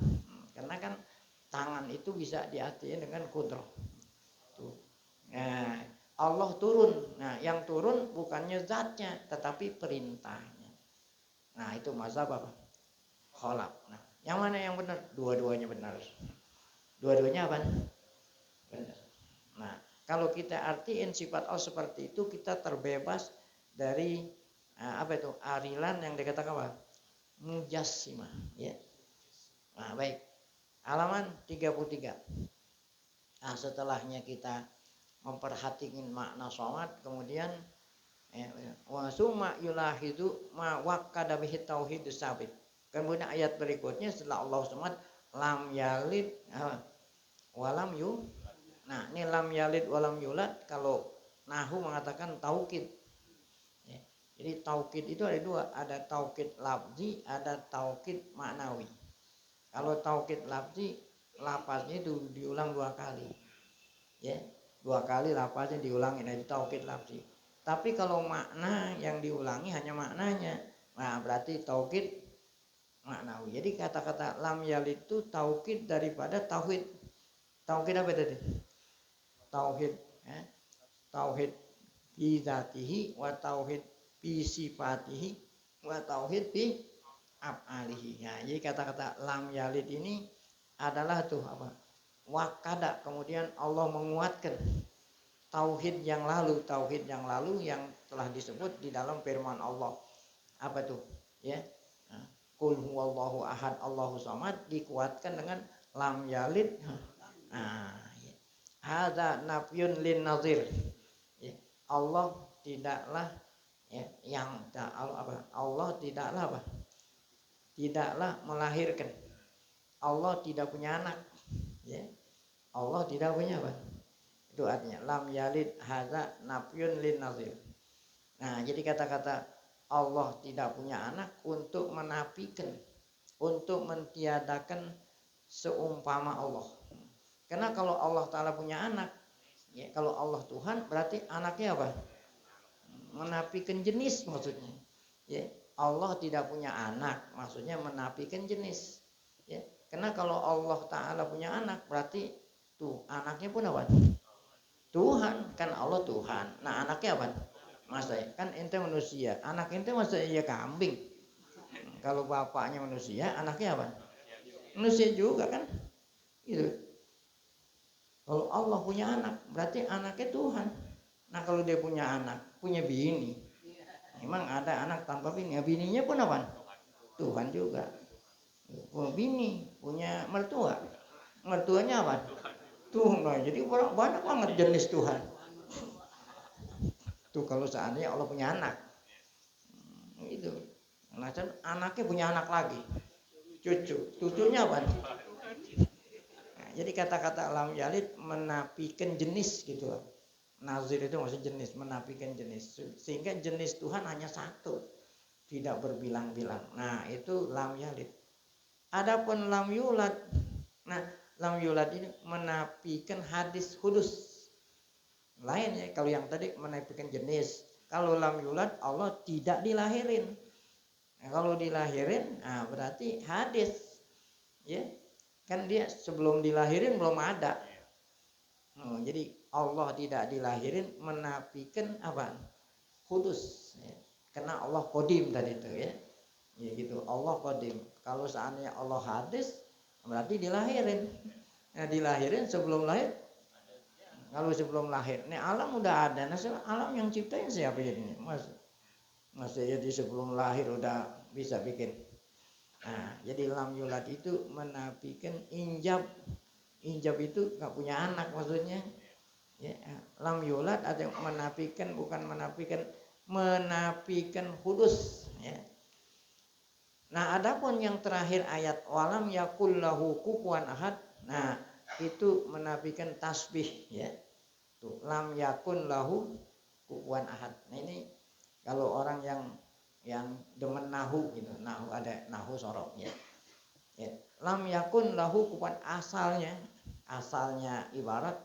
Karena kan tangan itu bisa diartikan dengan kudrah. Tuh. Nah, Allah turun. Nah, yang turun bukannya zatnya, tetapi perintahnya. Nah, itu mazhab apa? Kholaf. Nah, yang mana yang benar? Dua-duanya benar. Dua-duanya apa? Benar. Nah, kalau kita artiin sifat Allah seperti itu, kita terbebas dari apa itu? Arilan yang dikatakan apa? Mujassimah, ya. Nah, baik. Halaman 33. Nah, setelahnya kita memperhatikan makna sholat, kemudian wa summa yulahidu ma waqqada bihi tauhidus sabit. Kemudian ayat berikutnya setelah Allah SWT lam yalid walam yu. Nah, ini lam yalid walam yulad, kalau Nahu mengatakan taukid. Ya. Jadi taukid itu ada dua, ada taukid lafzi, ada taukid maknawi. Kalau taukid lafzi, lafaznya itu diulang 2 kali. Ya, 2 kali lafaznya diulangi, nah itu taukid lafzi. Tapi kalau makna yang diulangi hanya maknanya, nah berarti taukid maknawi. Jadi kata-kata lam yalid itu taukid daripada tauhid. Tauhid apa tadi? Tauhid, ya. Tauhid bi dzatihi wa tauhid bi sifatihi wa tauhid bi af'alihi. Nah, jadi kata-kata lam yalid ini adalah tuh apa? Wakada, kemudian Allah menguatkan tauhid yang lalu yang telah disebut di dalam firman Allah. Apa tuh? Ya. Qul huwallahu ahad Allahu samad dikuatkan dengan lam yalid. Nah, ya. Hadza nafyun lin nazir. Ya. Allah tidaklah Allah tidaklah apa? Tidaklah melahirkan. Allah tidak punya anak. Ya. Allah tidak punya apa? Itu artinya lam yalid hadza nafyun lin nazir. Nah, jadi kata-kata Allah tidak punya anak untuk menafikan, untuk mentiadakan seumpama Allah. Karena kalau Allah Ta'ala punya anak, ya, kalau Allah Tuhan berarti anaknya apa? Menafikan jenis maksudnya. Ya, Allah tidak punya anak, maksudnya menafikan jenis. Ya, karena kalau Allah Ta'ala punya anak berarti tuh anaknya pun apa? Tuhan, kan Allah Tuhan. Nah, anaknya apa? Masa kan ente manusia, anak ente masa iya kambing. Kalau bapaknya manusia, anaknya apa? Manusia juga kan? Gitu. Kalau Allah punya anak, berarti anaknya Tuhan. Nah, kalau dia punya anak, punya bini, memang ada anak tanpa bini. Ya, bininya pun apa? Tuhan juga. Punya bini, punya mertua. Mertuanya apa? Tuhan. Jadi banyak banget jenis Tuhan. Tuh kalau seandainya Allah punya anak, itu, nah anaknya punya anak lagi, cucunya apa? Nah, jadi kata-kata lam yalid menafikan jenis gitu. Nazir itu maksud jenis, menafikan jenis, sehingga jenis Tuhan hanya satu, tidak berbilang-bilang. Nah, itu lam yalid. Adapun lam yulad, nah lam yulad ini menafikan hadis hudus. Lain ya, kalau yang tadi menafikan jenis. Kalau lam yulad, Allah tidak dilahirin. Nah, kalau dilahirin, nah berarti hadis. Ya, kan dia sebelum dilahirin belum ada. Jadi Allah tidak dilahirin menafikan apa? Kudus. Ya. Karena Allah qadim tadi itu ya. Ya gitu, Allah qadim. Kalau seandainya Allah hadis, berarti dilahirin. Nah, dilahirin sebelum lahir. Kalau sebelum lahir, ini alam udah ada. Nah, alam yang ciptain siapa ini? Masih jadi sebelum lahir udah bisa bikin. Nah, jadi lam yulad itu menafikan injab. Injab itu nggak punya anak maksudnya. Ya, lam yulad ada menafikan, bukan menafikan hudus. Ya. Nah, adapun yang terakhir ayat walam yakul lahu kufuwan ahad. Nah, itu menafikan tasbih ya. Tuh, lam yakun lahu kufuwan ahad. Nah ini kalau orang yang demen nahu gitu, nahu ada nahu sorok ya. Ya. Lam yakun lahu kufuwan asalnya ibarat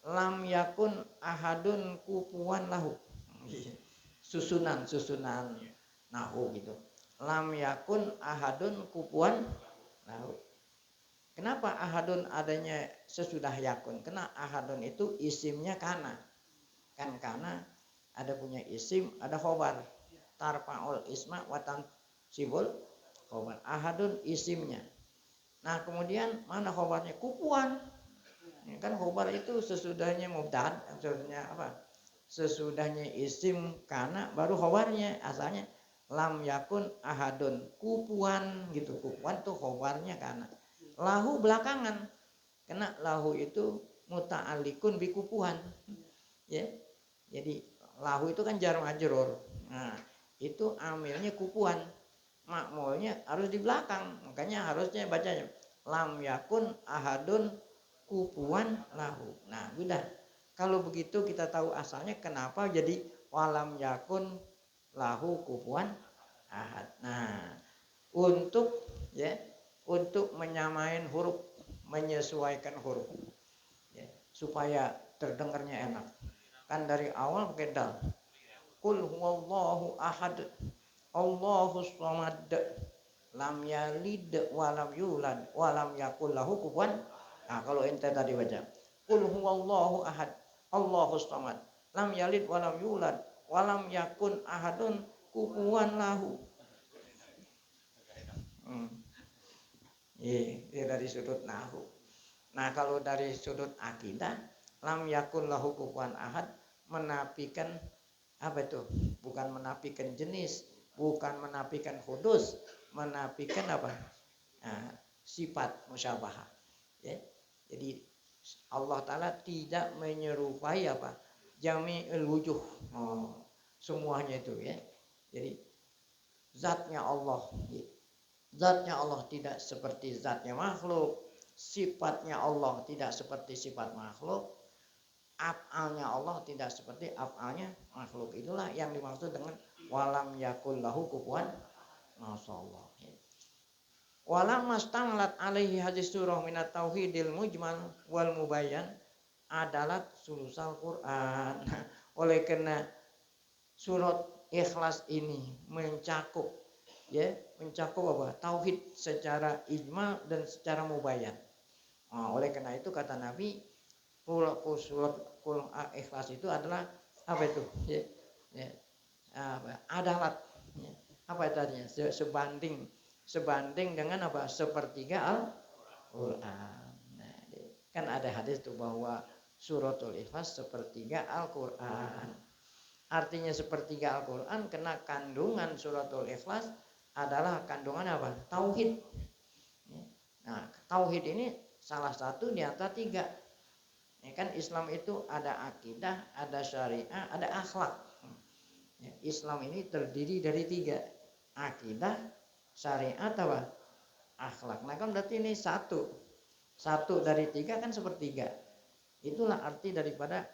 lam yakun ahadun kufuwan lahu. Susunan nahu gitu. Lam yakun ahadun kufuwan lahu. Kenapa ahadun adanya sesudah yakun? Karena ahadun itu isimnya kana. Kan kana ada punya isim, ada khobar. Tarfa'ul isma watan sibul khobar. Ahadun isimnya. Nah kemudian mana khobarnya? Kupuan. Kan khobar itu sesudahnya mubtad, sesudahnya apa? Sesudahnya isim kana baru khobarnya. Asalnya lam yakun ahadun kupuan gitu. Kupuan tuh khobarnya kana. Lahu belakangan. Kena lahu itu muta'alikun bikupuhan. Ya. Jadi lahu itu kan jar majrur. Nah, itu amilnya kupuhan. Makmulnya harus di belakang. Makanya harusnya bacanya lam yakun ahadun kupuhan lahu. Nah, udah. Kalau begitu kita tahu asalnya kenapa jadi walam yakun lahu kupuhan ahad. Nah, untuk menyamain huruf, menyesuaikan huruf ya, supaya terdengarnya enak. Kan dari awal pakai dal. Qul huwallahu ahad, Allahus samad, lam yalid wa lam yulad wa lam yakul lahu kufuwan. Nah, kalau ente tadi baca Qul huwallahu ahad, Allahus samad, lam yalid wa lam yulad wa lam yakun ahadun kufuwan lahu. Iya, dari sudut nahu. Nah, kalau dari sudut akidah, lam yakun lahu kufuwan ahad menafikan apa itu? Bukan menafikan jenis, bukan menafikan hudus, menafikan apa? Nah, sifat musyabahah. Ya. Jadi Allah Ta'ala tidak menyerupai apa? Jami'ul wujuh. Semuanya itu ya. Jadi zatnya Allah ya. Zatnya Allah tidak seperti zatnya makhluk, sifatnya Allah tidak seperti sifat makhluk, af'alnya Allah tidak seperti af'alnya makhluk. Itulah yang dimaksud dengan walam yakul lahu kufuwan masyaallah. Walam mastamalat alaihi hadis surah minat tauhidil mujmal wal mubayyan adalah sulusal Quran. Oleh karena surat Ikhlas ini mencakup apa? Tauhid secara ijmal dan secara mubayyan. Oleh karena itu kata Nabi, surat Ikhlas itu adalah apa itu? Adalah apa tadinya? Sebanding dengan apa? Sepertiga Al-Qur'an. Nah, kan ada hadis tuh bahwa suratul Ikhlas sepertiga Al-Qur'an. Artinya sepertiga Al-Qur'an karena kandungan suratul Ikhlas adalah kandungan apa? Tauhid. Nah, tauhid ini salah satu di antara tiga. Ya kan Islam itu ada akidah, ada syariah, ada akhlak. Ya, Islam ini terdiri dari tiga. Akidah, syariat, apa? Akhlak. Nah kan berarti ini satu. Satu dari tiga kan sepertiga. Itulah arti daripada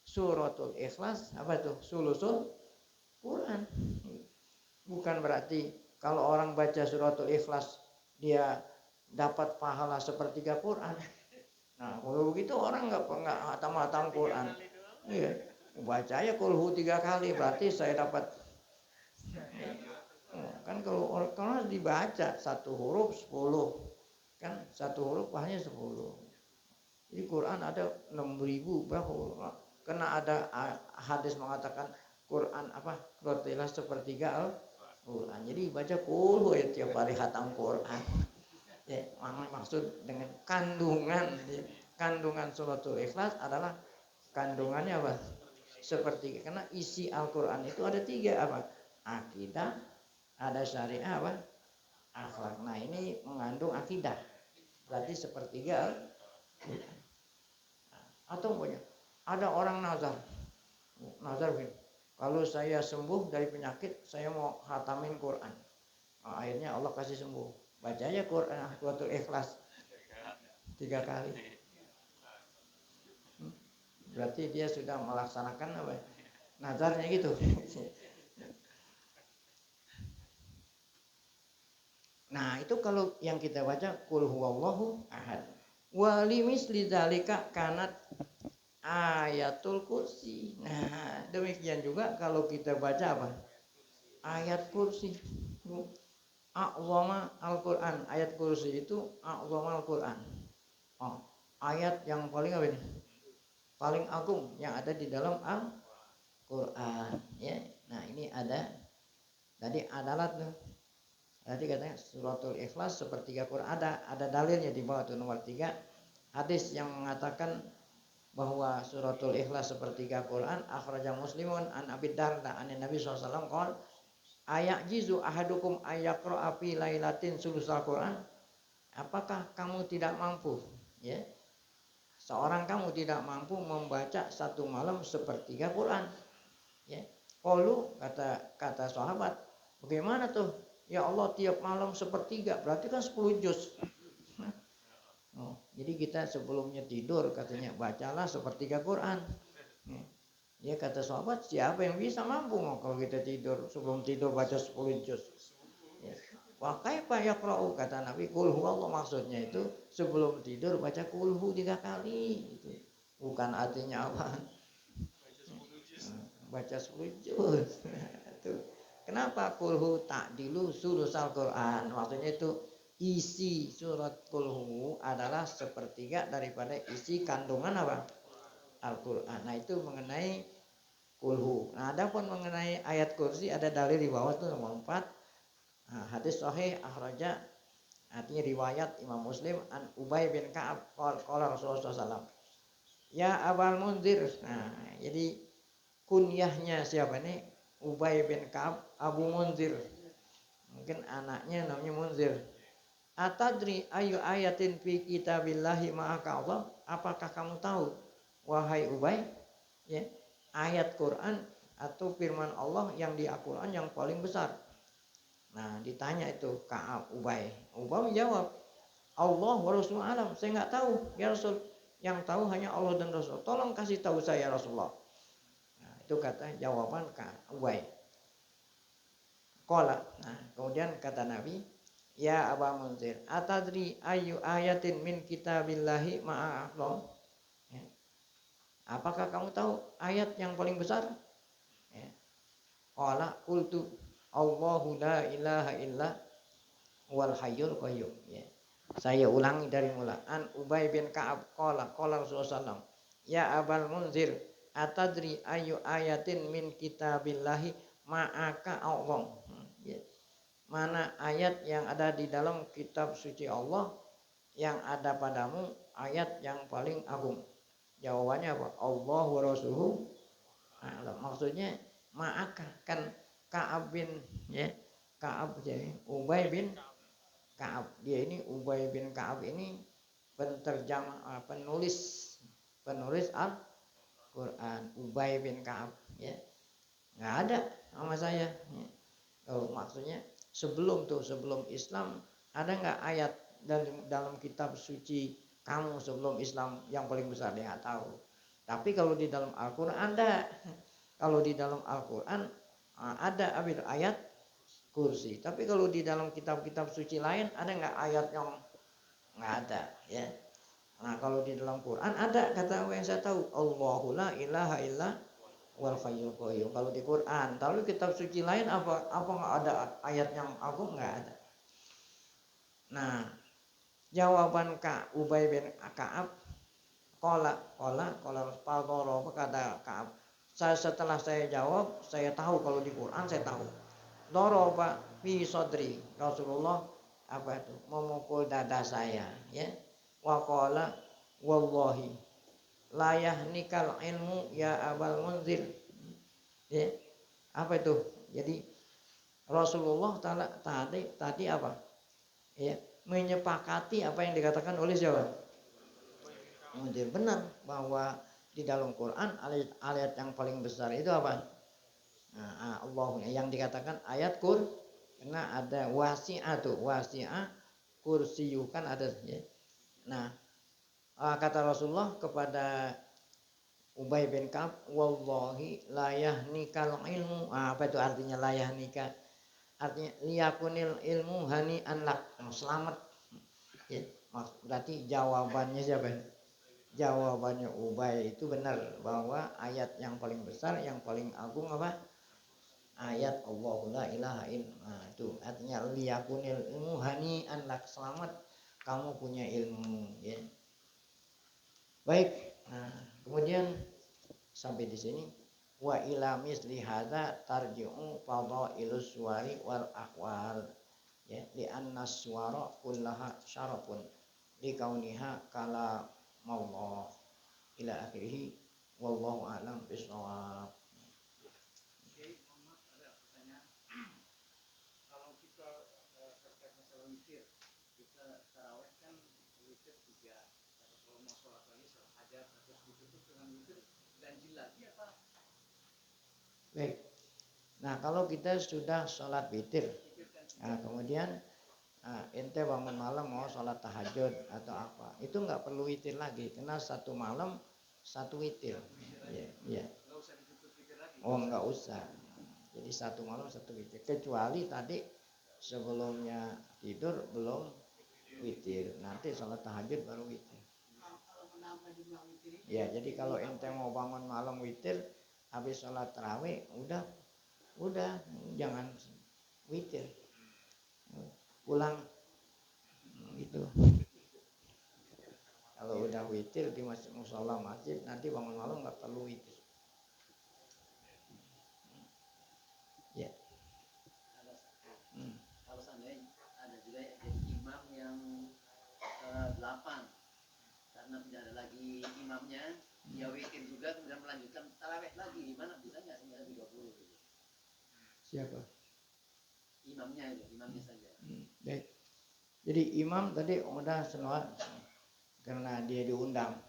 suratul Ikhlas, apa itu? Sulusul Quran. Bukan berarti kalau orang baca suratul Ikhlas dia dapat pahala sepertiga Quran. Nah kalau begitu orang nggak hatam Quran. Iya, baca aja kulhu 3 kali berarti saya dapat. Kan kalau harus dibaca satu huruf 10, kan satu huruf pahalanya 10. Jadi Quran ada 6.000 berapa? Karena ada hadis mengatakan Quran apa? Suratul Ikhlas sepertiga Al-Quran. Jadi baca kulhu ya tiap hari khatam Quran. Ya, maksud dengan kandungan suratul Ikhlas adalah kandungannya apa? Sepertiga. Karena isi Al-Quran itu ada 3 apa? Akidah, ada syariah, apa? Akhlak. Nah ini mengandung akidah. Berarti sepertiga Al-Quran. Atau punya ada orang nazar begini, kalau saya sembuh dari penyakit saya mau khatamin Quran. Akhirnya Allah kasih sembuh, baca aja Quran suratul Ikhlas 3 kali. berarti dia sudah melaksanakan apa? Nazarnya gitu. Nah, itu kalau yang kita baca qul huwallahu ahad. Wali misli dzalika kanat ayatul kursi. Nah, demikian juga kalau kita baca apa? Ayat kursi. A'zama Al-Qur'an. Ayat kursi itu a'zama Al-Qur'an. Oh, ayat yang paling apa ini? Paling agung yang ada di dalam Al-Qur'an, ya. Nah, ini ada tadi adalah tuh. Tadi katanya suratul Ikhlas sepertiga Quran, ada dalilnya di bawah tuh nomor 3. Hadis yang mengatakan bahwa suratul Ikhlas sepertiga Quran akhraja Muslimun an Abi Darda an Nabi SAW qol ayajizu ahadukum ayaqra fi lailatin sulusal Quran. Apakah kamu tidak mampu, ya? Seorang kamu tidak mampu membaca satu malam sepertiga Quran, ya? Qalu kata sahabat, bagaimana tuh? Ya Allah, tiap malam sepertiga, berarti kan 10 juz. Oh, jadi kita sebelumnya tidur katanya bacalah sepertiga Quran. Ya kata sahabat, siapa yang bisa mampu kalau kita tidur sebelum tidur baca 10 juz? Ya. Wa kaifa yaqra'u, kata Nabi, qul huwallahu, maksudnya itu sebelum tidur baca qul hu 3 kali gitu. Bukan artinya apa? Baca 10 juz. Kenapa qul hu ta'dilu sulusal Quran? Maksudnya itu isi surat qul hu adalah sepertiga daripada isi kandungan apa? Al-Qur'an. Nah, itu mengenai qul hu. Nah, adapun mengenai ayat kursi ada dalil di bawah itu nomor 4. Nah, hadis sahih akhraja, artinya riwayat Imam Muslim an Ubay bin Ka'ab qala Rasulullah SAW. Ya Abal Munzir. Nah, jadi kunyahnya siapa nih? Ubay bin Ka'ab Abu Munzir. Mungkin anaknya namanya Munzir. Atadri ayu ayatin fi kitabillahi ma'aka Allah? Apakah kamu tahu, wahai Ubay, ya, ayat Quran atau firman Allah yang di Al-Quran yang paling besar? Nah, ditanya itu Ka'ab Ubay. Ubay menjawab, Allah wa Rasul alam. Saya nggak tahu, ya Rasul. Yang tahu hanya Allah dan Rasul. Tolong kasih tahu saya, Rasulullah. Nah, itu kata jawaban Ka'ab Ubay. Qala. Nah, kemudian kata Nabi, ya Aba Munzir, atadri ayu ayatin min kitabillahi ma'a'aklom? Ya. Apakah kamu tahu ayat yang paling besar? Ya. Qala qultu Allahu la ilaha illa wal hayyul qayyum. Ya. Saya ulangi dari mula. An Ubay bin Ka'ab qala Rasulullah SAW, ya Abal Munzir, atadri ayu ayatin min kitabillahi ma'aka Allah? Ya. Mana ayat yang ada di dalam kitab suci Allah yang ada padamu, ayat yang paling agung? Jawabannya apa? Allah wa rasuluhu a'lam. Maksudnya ma'aka, kan Ka'ab bin, ya, Ka'ab, jadi Ubay bin Ka'ab. Dia ini Ubay bin Ka'ab ini penerjemah, penulis Al-Quran. Ubay bin Ka'ab, ya. Nggak ada sama saya, ya. Oh, maksudnya sebelum Islam ada nggak ayat dalam kitab suci kamu sebelum Islam yang paling besar? Dia nggak tahu. Tapi kalau di dalam Al-Quran ada. Kalau di dalam Al-Quran ada ayat kursi. Tapi kalau di dalam kitab-kitab suci lain ada nggak ayat yang? Nggak ada, ya. Nah, kalau di dalam Quran ada, kata yang saya tahu, Allahu la ilaha illa wal hayyul qayyum. Kalau di Quran, kalau kitab suci lain apa nggak ada ayat yang agung? Nggak ada. Nah, jawaban Ka'ab Ubay bin Ka'ab, qala kata Ka'ab, setelah saya jawab, saya tahu kalau di Quran saya tahu. Doroba fi sodri, Rasulullah apa itu, memukul dada saya, ya. Wa qala wallahi la yahnikal ilmu ya Abal Munzir. Ya. Apa itu? Jadi Rasulullah tadi apa? Ya, menyepakati apa yang dikatakan oleh siapa? Munzir. Benar bahwa di dalam Quran ayat yang paling besar itu apa? Nah, Allah yang dikatakan ayat karena ada wasi'ah kursiyuh kan ada, ya. Nah, kata Rasulullah kepada Ubay bin Ka'ab, wallahi la yahnikal ilmu. Apa itu artinya la yahnika? Artinya liyakunil ilmu hani'an lak. Selamat. Ya, berarti jawabannya siapa? Jawabannya Ubay itu benar bahwa ayat yang paling besar, yang paling agung apa? Ayat Allahu la ilaha illallah. Nah, itu artinya liyakunil ilmu hani'an lak. Selamat kamu punya ilmu, ya. Baik. Nah, kemudian sampai di sini wa ila misli hadza tarji'u fadailus suwari wal aqwal, ya, li anna suwara kullaha syarafun li kauniha kala maullah ila akhirih wallahu a'lam bishawab. Oke, Muhammad, ada pertanyaan. Kalau kita terkait masalah witir, kita tarawih kan witir 3. Kalau mau sholat lagi sholat hajat terus ditutup dengan witir ganjil lagi apa? Baik. Nah, kalau kita sudah sholat witir, nah, kemudian ente bangun malam mau sholat tahajud atau apa, itu nggak perlu witir lagi, karena satu malam satu witir. Ya. Nggak usah ditutup witir lagi. Oh, nggak usah. Jadi satu malam satu witir. Kecuali tadi sebelumnya tidur belum witir, nanti sholat tahajud baru witir. Ya, jadi kalau ente mau bangun malam witir, habis sholat tarawih, udah jangan witir, pulang gitu. Kalau udah witir di masjid musola masjid, nanti bangun malam nggak perlu witir. Ya. Kalau seandainya ada juga jadi imam yang 8 karena tidak ada lagi imamnya, dia witir juga kemudian melanjutkan tarawih lagi, gimana bisa nggak sampai 20 gitu? Siapa? Imamnya saja. Baik. Jadi imam tadi udah semua karena dia diundang.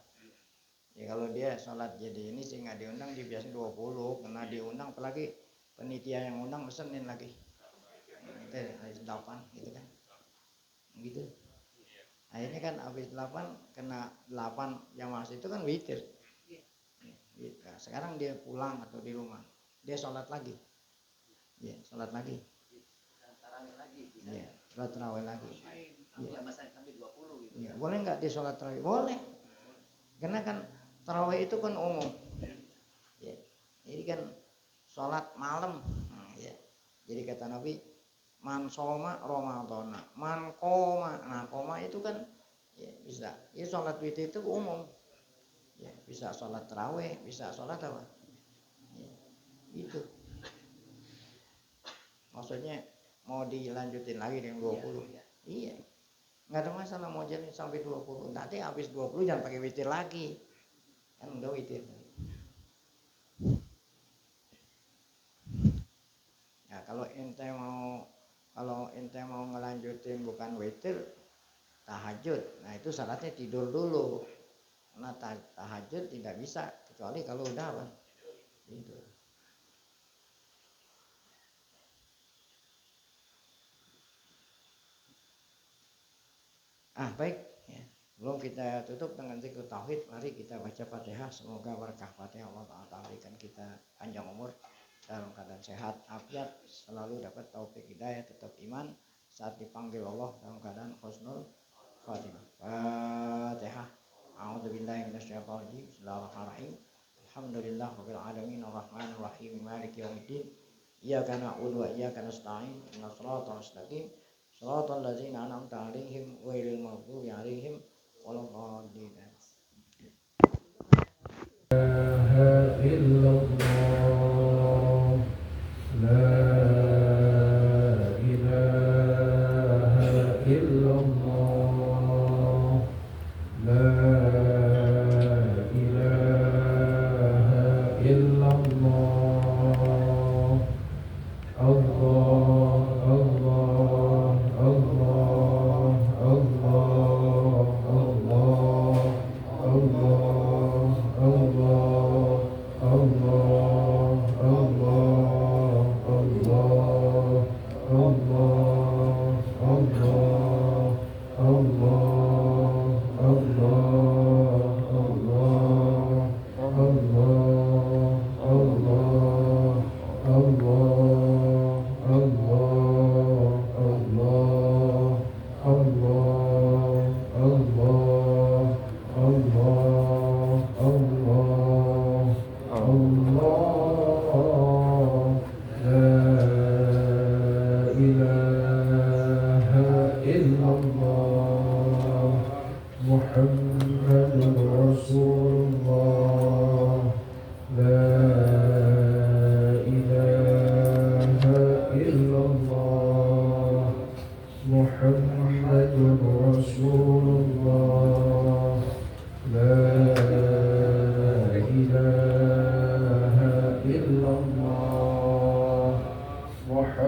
Ya, kalau dia sholat jadi ini sih nggak diundang, dia biasa 20, karena diundang, apalagi penitia yang undang pesenin lagi. Itu 8 gitu kan. Gitu. Akhirnya kan habis 8 kena 8 yang masih itu kan witir. Gitu. Nah, sekarang dia pulang atau di rumah, dia sholat lagi. Ya, sholat lagi. Tarawih lagi bisa. Ya, sholat tarawih lagi. Ya, masa sampai 20 gitu. Ya, boleh nggak dia sholat tarawih? Boleh. Karena kan tarawih itu kan umum. Ya. Ini kan sholat malam. Nah, ya. Jadi kata Nabi, man soma Ramadhana, man koma. Nah, koma itu kan ya bisa. Ya, sholat witir itu umum. Ya, bisa sholat tarawih, bisa sholat apa? Ya, itu. Maksudnya mau dilanjutin lagi dengan 20. Iya. Nggak ada masalah mau jadi sampai 20. Nanti habis 20 jangan pakai witir lagi. Kan udah witir. Ya, kalau ente mau ngelanjutin bukan witir, tahajud. Nah, itu syaratnya tidur dulu. Karena tahajud tidak bisa kecuali kalau udah apa? Tidur. Baik, ya. Sebelum kita tutup dengan zikir tauhid, mari kita baca Fatihah. Semoga berkah Fatihah Allah Ta'ala berikan kita panjang umur dalam keadaan sehat, afiat, selalu dapat taufik hidayah, tetap iman saat dipanggil Allah dalam keadaan husnul khatimah. Fatihah. A'udzubillahi minasyaitonir rajim. Bismillahirrahmanirrahim. Alhamdulillahirabbil alamin arrahmanir rahim maliki yaumiddin. Iyyaka na'budu wa iyyaka nasta'in. Ihdinas siratal mustaqim. Shiratal ladzina an'amta 'alaihim ghairil maghdubi 'alaihim waladdallin. Allah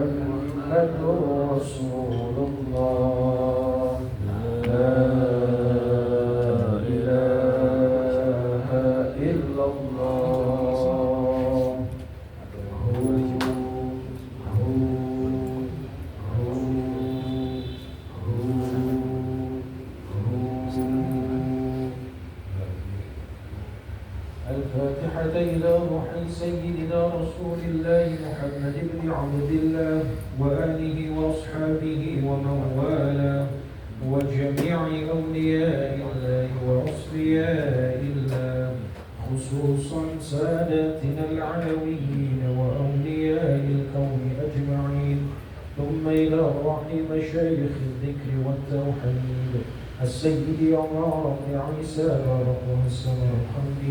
محمد رسول الله لا إله إلا الله الفاتحة إلى روح سيدنا رسول الله محمد بن عبد الله وآله وأصحابه ومن والاه وجميع أولياء الله وأصفياء الله خصوصا ساداتنا العلويين وأولياء الكون أجمعين ثم إلى روح مشايخ الذكر والتوحيد السيد عمر بن عيسى بارك الحمد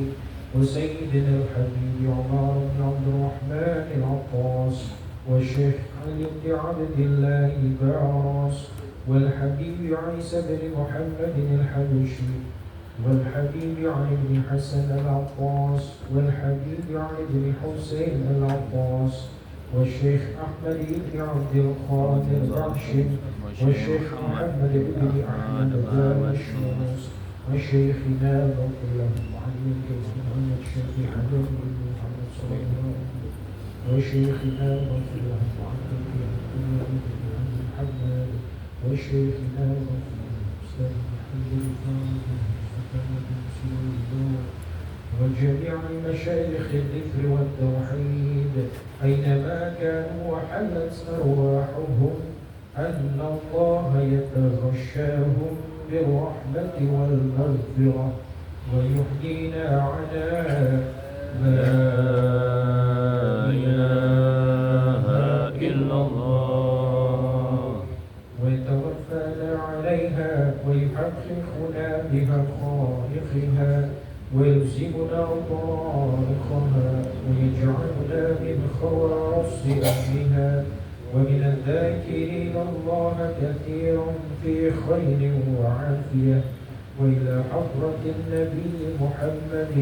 وسيدنا الحبيب عمر بن عبد الرحمن العطاس والشيخ علي بن عبد الله البعراس والحبيب عيسى بن محمد الحبشي والحبيب علي بن حسن العطاس والحبيب علي بن حسين العطاس والشيخ أحمد بن عبد القادر الراشد والشيخ محمد بن أحمد الشمس وشيخنا رضي الله عنه محمد الشيخ حبيب بن محمد صلى الله عليه وسلم وشيخنا رضي الله عنه محمد وشيخنا رضي الله وجميع مشايخ الذكر والتوحيد أينما كانوا وحلت أرواحهم أن الله يتغشاهم بالرحمة والمغفرة ويحيينا على لا إله إلا الله ويتوفانا عليها ويحققنا بها خالقها ويلزمنا طرائقها ويجعلنا من خواص أهلها ومن الذاكرين الله كثيرا في خير وعافية وإلى حضرة النبي محمد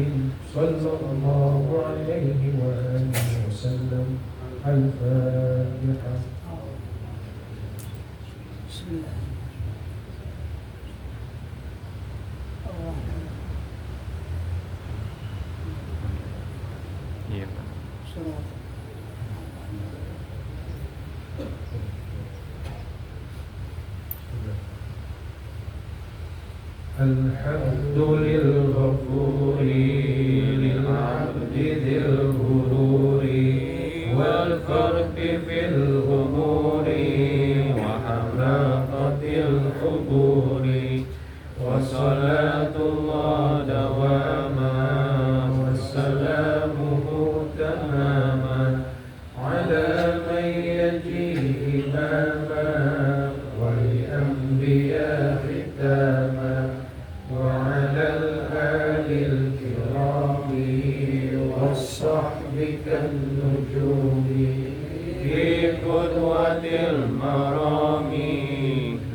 صلى الله عليه وآله وسلم الفاتحة. بسم الله الحمد للغفور للعبد ذي الغرور والفرق في الأمور وحماقة الحضور وصلاة الله دواما وسلامه تماما على من يجيء إماما والأنبياء ختاما وعلى الآل الكرام والصحب كالنجوم في قدوة المرام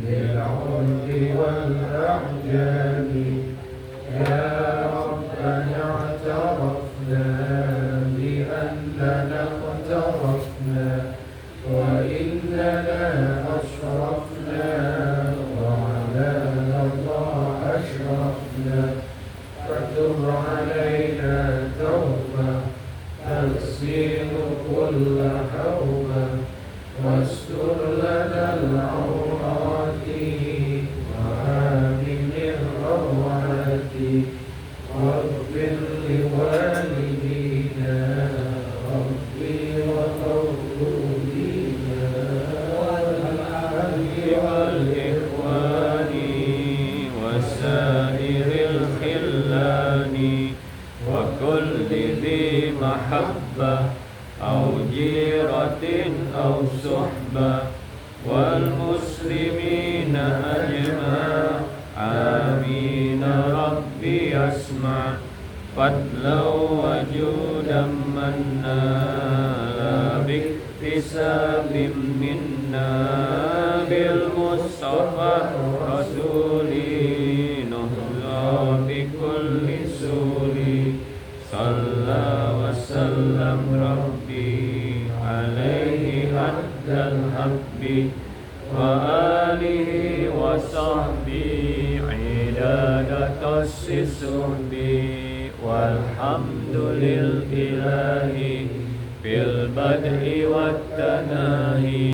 للعرب والأعجام يا ربنا اعترفنا بأننا اقترفنا وإننا أشرفنا وعلى الله أشرفنا فتب علينا توبة تغسل كل حوبة واستر لنا العورات وآمن الروعات واغفر لوالدينا ربي ومولودينا والأهل والإخوان وسائر الخلان وكل ذي محبة أو جيرة أو صحبة والمسلمين أجمع آمين ربي أسمع فضلا وجودا منا لا باكتساب منا بالمصطفى الرسول نهضى بكل سور صلى وسلم ربي عليه addal habbi wa alihi wa sahbihi idadatas sisuhbi walhamdulil ilahi fil bad'i wat tanahi